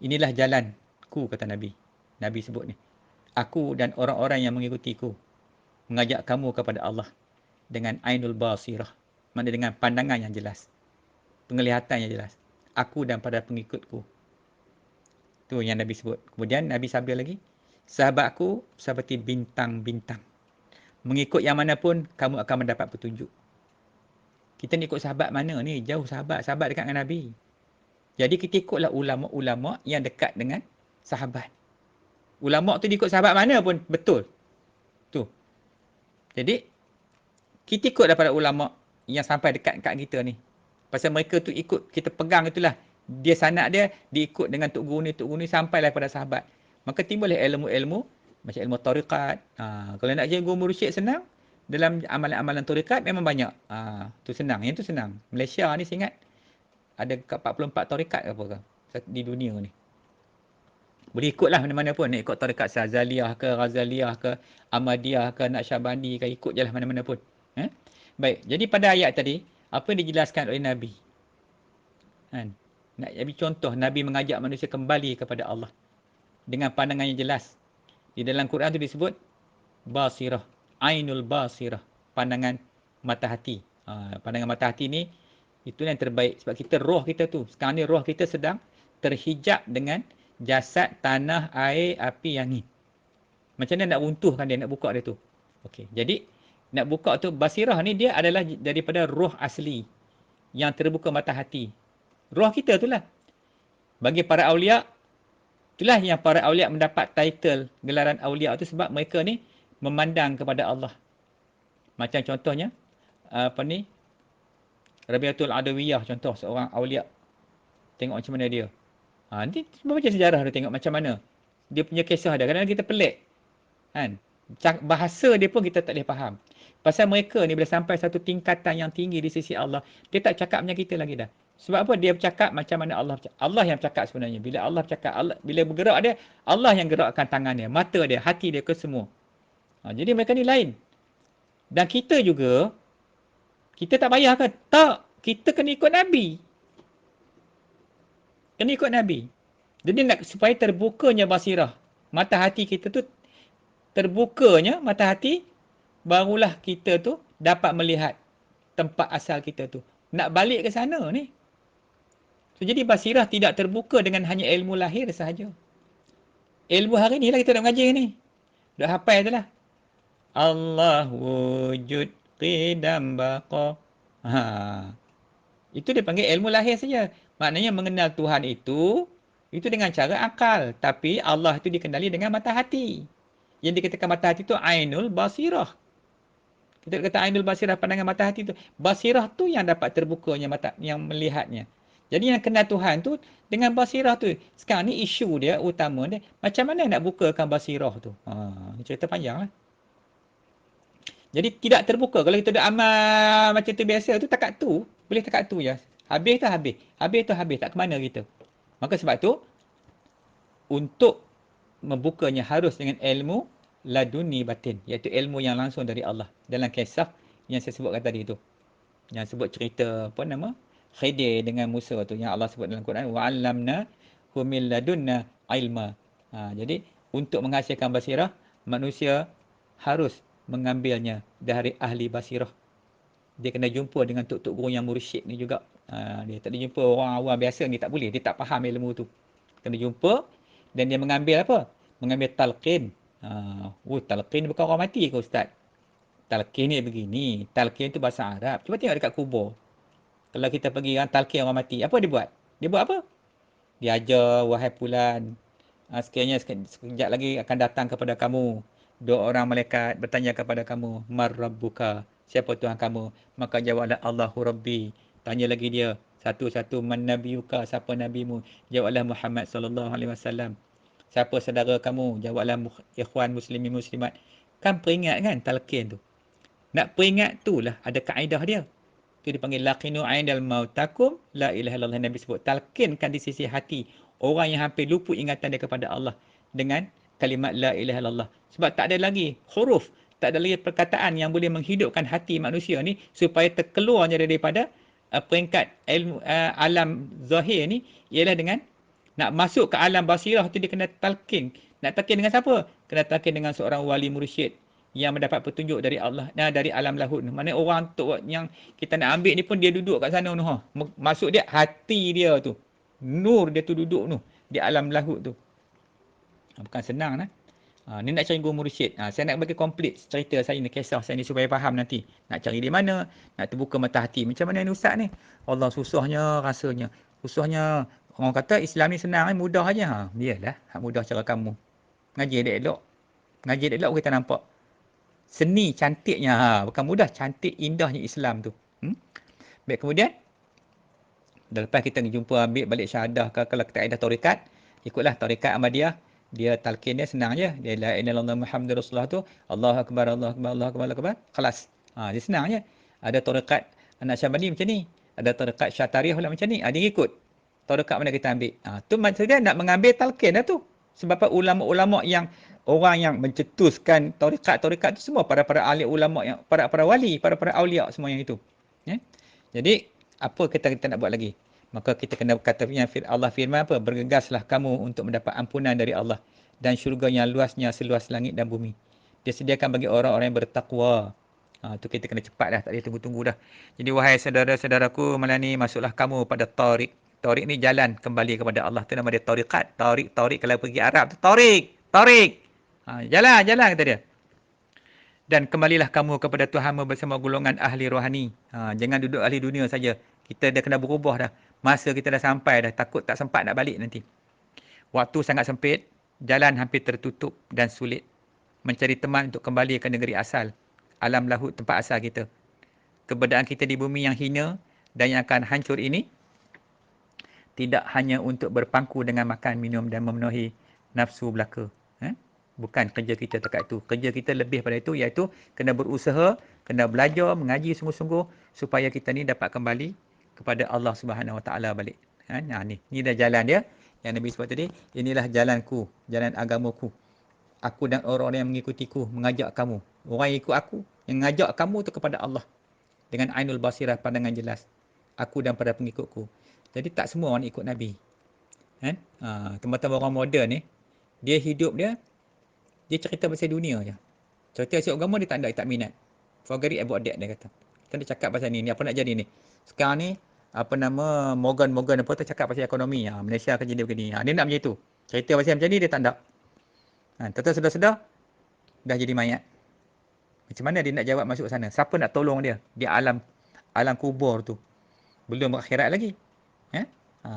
Inilah jalanku, kata Nabi. Nabi sebut ni. Aku dan orang-orang yang mengikutiku mengajak kamu kepada Allah dengan ainul basirah. Maksudnya dengan pandangan yang jelas. Penglihatan yang jelas. Aku dan pada pengikutku. Tu yang Nabi sebut. Kemudian Nabi sabda lagi, sahabatku seperti bintang-bintang. Mengikut yang mana pun kamu akan mendapat petunjuk. Kita ni ikut sahabat mana ni? Jauh sahabat. Sahabat dekat dengan Nabi. Jadi kita ikutlah ulama'-ulama' yang dekat dengan sahabat. Ulama' tu diikut sahabat mana pun betul. Tu. Jadi, kita ikut daripada ulama' yang sampai dekat kita ni. Pasal mereka tu ikut, kita pegang itulah. Dia sanad dia, diikut dengan tok guru ni sampailah pada sahabat. Maka timbullah ilmu-ilmu, macam ilmu tarikat. Kalau nak jadi guru mursyid senang, dalam amalan-amalan tarikat memang banyak. Tu senang. Yang tu senang. Malaysia ni saya ingat, ada 44 tarikat ke apa ke di dunia ni. Boleh ikutlah mana-mana pun. Nak ikut tarikat Sazaliyah ke, Ghazaliyah ke, Ahmadiyah ke, Naqsyabandi ke, ikut je lah mana-mana pun. Baik, jadi pada ayat tadi, apa yang dijelaskan oleh Nabi? Nak jadi contoh, Nabi mengajak manusia kembali kepada Allah dengan pandangan yang jelas. Di dalam Quran tu disebut basirah, ainul basirah, pandangan mata hati. Pandangan mata hati ni, itu yang terbaik. Sebab kita, roh kita tu, sekarang ni roh kita sedang terhijab dengan jasad, tanah, air, api, angin. Macam mana nak runtuhkan dia, nak buka dia tu. Okey, jadi nak buka tu, basirah ni dia adalah daripada roh asli yang terbuka mata hati. Roh kita tu lah. Bagi para awliya, itulah yang para awliya mendapat title gelaran awliya tu sebab mereka ni memandang kepada Allah. Macam contohnya, Rabi'atul Adawiyah, contoh seorang awliya. Tengok macam mana dia. Nanti cuba baca sejarah dia, tengok macam mana dia punya kisah dia. Kadang-kadang kita pelik. Bahasa dia pun kita tak boleh faham. Pasal mereka ni bila sampai satu tingkatan yang tinggi di sisi Allah, dia tak cakap macam kita lagi dah. Sebab apa? Dia bercakap macam mana Allah bercakap. Allah yang bercakap sebenarnya. Bila Allah bercakap, bila bergerak dia, Allah yang gerakkan tangan dia, mata dia, hati dia, ke semua. Jadi mereka ni lain. Dan kita juga, kita tak payah ke? Tak. Kita kena ikut Nabi. Kena ikut Nabi. Jadi nak supaya terbukanya basirah. Mata hati kita tu, terbukanya mata hati, barulah kita tu dapat melihat tempat asal kita tu. Nak balik ke sana ni. So, jadi basirah tidak terbuka dengan hanya ilmu lahir sahaja. Ilmu hari ni lah kita nak mengajar ni. Dah hafal tu lah. Allah wujud qidam baqa. Ha. Itu dia panggil ilmu lahir saja. Maknanya mengenal Tuhan itu dengan cara akal. Tapi Allah itu dikenali dengan mata hati. Yang dikatakan mata hati itu ainul basirah. Kita kata ainul basirah, pandangan mata hati tu. Basirah tu yang dapat terbukanya mata, yang melihatnya. Jadi yang kenal Tuhan tu dengan basirah tu. Sekarang ni isu dia utama dia, macam mana nak bukakan basirah tu. Cerita panjang lah. Jadi tidak terbuka. Kalau kita dah amal macam tu biasa tu, takat tu. Boleh takat tu je. Habis tu habis. Habis tu habis. Tak ke mana kita. Maka sebab tu, untuk membukanya harus dengan ilmu laduni batin. Iaitu ilmu yang langsung dari Allah. Dalam kisah yang saya sebutkan tadi tu. Yang sebut cerita, apa nama? Khidir dengan Musa tu. Yang Allah sebut dalam Quran. Wa'allamna humil ladunna ilma. Jadi, untuk menghasilkan basirah, manusia harus mengambilnya dari ahli basirah. Dia kena jumpa dengan tok-tok guru yang mursyid ni juga. Dia tak ada jumpa orang awam biasa ni, tak boleh. Dia tak faham ilmu tu. Kena jumpa dan dia mengambil apa? Mengambil talqin. Talqin bukan orang mati ke Ustaz? Talqin ni begini. Talqin tu bahasa Arab. Cuba tengok dekat kubur. Kalau kita pergi talqin orang mati, apa dia buat? Dia buat apa? Dia ajar, wahai fulan, sekiranya sekejap lagi akan datang kepada kamu dua orang malaikat bertanya kepada kamu, mar rabbuka, siapa Tuhan kamu? Maka jawablah Allahu rabbi. Tanya lagi dia satu-satu, man nabiyuka, siapa nabimu? Jawablah Muhammad sallallahu alaihi wasallam. Siapa saudara kamu? Jawablah ikhwan muslimin muslimat. Kan peringat kan talqin tu. Nak peringat tu lah ada kaedah dia. Itu dipanggil laqinu aindal mautakum la ilaha illallah. Nabi sebut talqinkan di sisi hati orang yang hampir luput ingatan dia kepada Allah dengan kalimat la ilaha illallah. Sebab tak ada lagi huruf, tak ada lagi perkataan yang boleh menghidupkan hati manusia ni supaya terkeluarnya daripada peringkat ilmu alam zahir ni, ialah dengan nak masuk ke alam basirah tu dia kena talqin. Nak talqin dengan siapa? Kena talqin dengan seorang wali mursyid yang mendapat petunjuk dari Allah, dari alam lahud. Maknanya orang tu yang kita nak ambil ni pun dia duduk kat sana tu. Masuk dia hati dia tu. Nur dia tu duduk tu di alam lahud tu. Bukan senang lah. Ni nak cari guru mursyid. Saya nak bagi komplit cerita saya ni, kisah saya ni supaya faham nanti. Nak cari di mana, nak terbuka mata hati. Macam mana ni Ustaz ni? Allah susahnya rasanya. Susahnya. Orang kata Islam ni senang, mudah aja. Biarlah, mudah cara kamu. Ngaji elok-elok. Ngaji elok-elok kita nampak seni cantiknya. Bukan mudah, cantik indahnya Islam tu. Baik, kemudian lepas kita jumpa ambil balik syahadah ke, kalau kita ada tarikat, ikutlah tarikat Ahmadiyah. Dia talqin dia senang je. Dia la ilaha illallah Muhammadur Rasulullah tu, Allahu akbar, Allahu akbar, Allahu akbar, Allahu akbar. Kelas. Dia senang je. Ada tarikat Naqsyabandi macam ni. Ada tarikat Syatariyah pula macam ni. Dia ikut. Tarikat mana kita ambil. Tu maksudnya nak mengambil talqin dah tu. Sebab ulama-ulama yang orang yang mencetuskan tarikat-tarikat tu semua para-para ahli ulama, yang para-para wali, para-para aulia semua yang itu. Jadi apa kita nak buat lagi? Maka kita kena kata Allah firman apa? Bergegaslah kamu untuk mendapat ampunan dari Allah dan syurga yang luasnya seluas langit dan bumi. Dia sediakan bagi orang-orang yang bertakwa. Tu kita kena cepat dah, tak boleh tunggu-tunggu dah. Jadi wahai saudara-saudaraku malam ni, masuklah kamu pada tarik. Tarik ni jalan kembali kepada Allah. Tu nama dia tarikat. Tarik kalau pergi Arab tu tarik. Jalan kata dia. Dan kembalilah kamu kepada Tuhanmu bersama golongan ahli rohani. Jangan duduk ahli dunia saja. Kita dah kena berubah dah. Masa kita dah sampai dah. Takut tak sempat nak balik nanti. Waktu sangat sempit. Jalan hampir tertutup dan sulit. Mencari teman untuk kembali ke negeri asal. Alam lahut tempat asal kita. Keberadaan kita di bumi yang hina dan yang akan hancur ini tidak hanya untuk berpangku dengan makan, minum dan memenuhi nafsu belaka. Bukan kerja kita dekat itu. Kerja kita lebih pada itu, iaitu kena berusaha, kena belajar, mengaji sungguh-sungguh supaya kita ni dapat kembali kepada Allah Subhanahu Wa Taala balik. Ni dah jalan dia. Yang Nabi sebut tadi, inilah jalanku, jalan agamaku. Aku dan orang-orang yang mengikutiku mengajak kamu. Orang yang ikut aku, yang mengajak kamu tu kepada Allah. Dengan ainul basirah, pandangan jelas. Aku dan para pengikutku. Jadi tak semua orang ikut Nabi. Teman-teman orang moden ni, dia hidup dia cerita pasal dunia je. Cerita pasal agama dia tak minat. Forget it about that, dia kata. Kita nak cakap pasal ni apa nak jadi ni. Sekarang ni, Morgan apa tu cakap pasal ekonomi. Malaysia akan jadi begini. Dia nak macam tu. Cerita pasal macam ni dia tak nak. Tentu sudah dah jadi mayat. Macam mana dia nak jawab masuk sana? Siapa nak tolong dia? Di alam alam kubur tu. Belum akhirat lagi. Ya?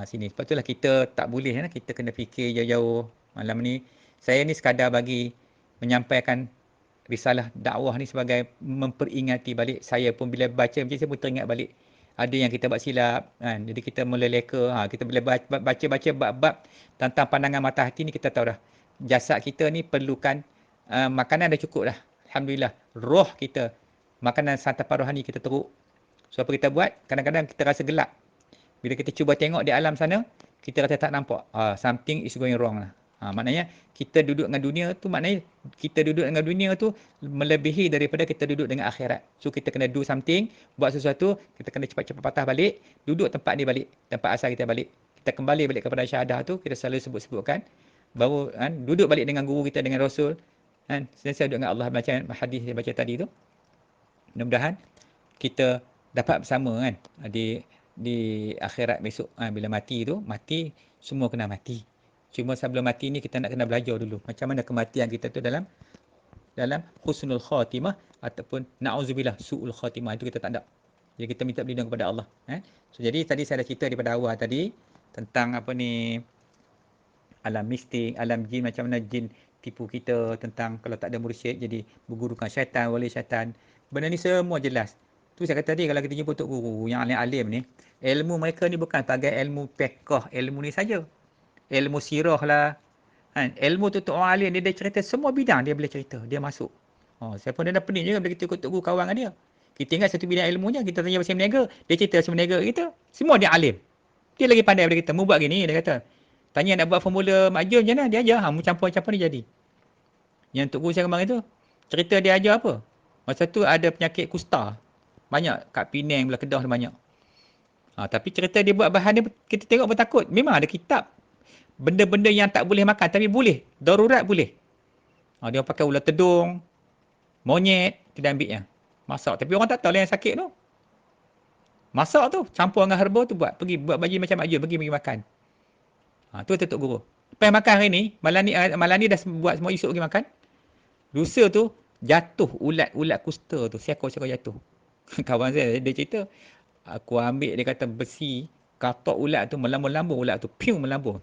Sini. Sebab itulah kita tak boleh, kita kena fikir jauh-jauh. Malam ni, saya ni sekadar bagi menyampaikan risalah dakwah ni sebagai memperingati balik. Saya pun bila baca macam saya pun teringat balik. Ada yang kita buat silap, kan? Jadi kita mula leka. Kita bila baca-baca bab-bab tentang pandangan mata hati ni, kita tahu dah. Jasad kita ni perlukan makanan dah cukup dah. Alhamdulillah. Roh kita, makanan santapan rohani kita teruk. So apa kita buat? Kadang-kadang kita rasa gelap. Bila kita cuba tengok di alam sana, kita rasa tak nampak. Something is going wrong lah. Maknanya kita duduk dengan dunia tu, maknanya kita duduk dengan dunia tu melebihi daripada kita duduk dengan akhirat. So kita kena do something, buat sesuatu, kita kena cepat-cepat patah balik, duduk tempat ni balik, tempat asal kita balik. Kita kembali balik kepada syahadah tu, kita selalu sebut-sebutkan. Baru duduk balik dengan guru kita, dengan Rasul. Sentiasa duduk dengan Allah, macam hadis yang baca tadi tu. Mudah-mudahan kita dapat bersama di akhirat besok. Bila mati semua kena mati. Cuma sebelum mati ni kita nak kena belajar dulu macam mana kematian kita tu dalam husnul khatimah ataupun na'udzubillah su'ul khatimah, itu kita tak ada. Jadi kita minta perlindungan kepada Allah. So jadi tadi saya dah cerita daripada awal tadi tentang alam mistik, alam jin, macam mana jin tipu kita, tentang kalau tak ada mursyid jadi bergurukan syaitan, wali syaitan. Benda ni semua jelas. Tu saya kata tadi, kalau kita jumpa tok guru yang alim-alim ni, ilmu mereka ni bukan pakai ilmu fiqh, ilmu ni saja. Ilmu sirah lah. Ilmu tu orang alim dia cerita semua bidang, dia boleh cerita, dia masuk. Saya pun dah pening juga bila kita ikut tok guru kawan dengan dia. Kita ingat satu bidang ilmunya, kita tanya pasal meniaga, dia cerita pasal meniaga kita. Semua dia alim. Dia lagi pandai daripada kita. Mu buat gini, dia kata. Tanya nak buat formula makjun macam mana, dia ajar. Mu campur-campur ni jadi. Yang tok guru saya kemarin tu, cerita dia ajar apa? Masa tu ada penyakit kusta. Banyak kat Penang, belah Kedah banyak. Tapi cerita dia buat bahan dia, kita tengok pun takut. Memang ada kitab. Benda-benda yang tak boleh makan, tapi boleh. Darurat boleh. Dia pakai ular tedung, monyet, dia ambil yang. Masak. Tapi orang tak tahu lah yang sakit tu. Masak tu, campur dengan herba tu buat. Pergi buat baju macam makjun, pergi makan. Tu tok guru. Lepas makan hari ni, malam ni dah buat semua, esok pergi makan. Lusa tu, jatuh ulat kusta tu. Seekor-seekor jatuh. Kawan saya, dia cerita, aku ambil, dia kata besi, katok ulat tu, melambung-lambung ulat tu. Piu melambung.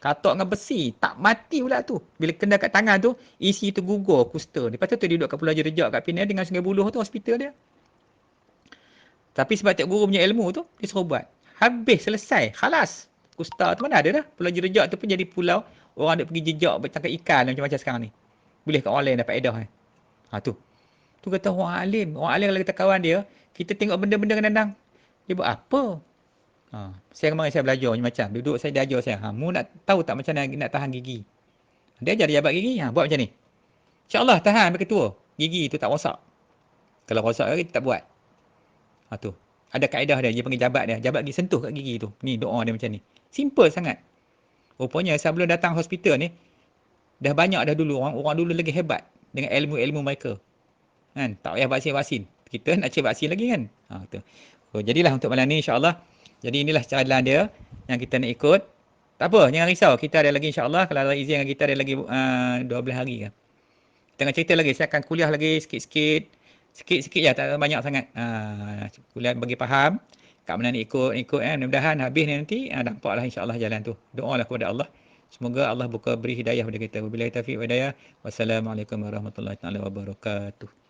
Katok dengan besi, tak mati ulat tu. Bila kena kat tangan tu, isi tu gugur kusta. Lepas tu dia duduk kat Pulau Jerejak kat Penang dengan Sungai Buloh tu, hospital dia. Tapi sebab tok guru punya ilmu tu, dia suruh buat. Habis, selesai, khalas. Kusta tu mana ada dah. Pulau Jerejak tu pun jadi pulau, orang duk pergi jejak bertangkap ikan macam-macam sekarang ni. Boleh kat orang lain dapat edah. Tu. Tu kata orang alim. Orang alim kalau kita kawan dia, kita tengok benda-benda kadang-kadang, dia buat apa? Saya kemarin saya belajar macam duduk, saya dia ajar saya. Mu nak tahu tak macam mana nak tahan gigi? Dia ajar dia jabat gigi. Buat macam ni. InsyaAllah tahan sampai tua. Gigi tu tak rosak. Kalau rosak lagi, tak buat. Tu. Ada kaedah dia. Dia panggil jabat dia. Jabat gigi, sentuh kat gigi tu. Ni doa dia macam ni. Simple sangat. Rupanya sebelum datang hospital ni, dah banyak dah dulu. Orang dulu lagi hebat dengan ilmu-ilmu mereka. Tak payah vaksin-vaksin. Kita nak cari vaksin lagi kan. Tu. Jadilah untuk malam ni insyaAllah. Jadi inilah jalan dia yang kita nak ikut. Tak apa, jangan risau. Kita ada lagi insyaAllah. Kalau Allah izin kita ada lagi 12 hari kan. Kita akan cerita lagi. Saya akan kuliah lagi sikit-sikit. Sikit-sikit je, tak banyak sangat. Kuliah bagi faham. Kat mana nak ikut. Mudah-mudahan habis ni nanti. Nampaklah insyaAllah jalan tu. Doalah kepada Allah. Semoga Allah beri hidayah kepada kita. Wabillahi taufiq wa hidayah. Wassalamualaikum warahmatullahi wabarakatuh.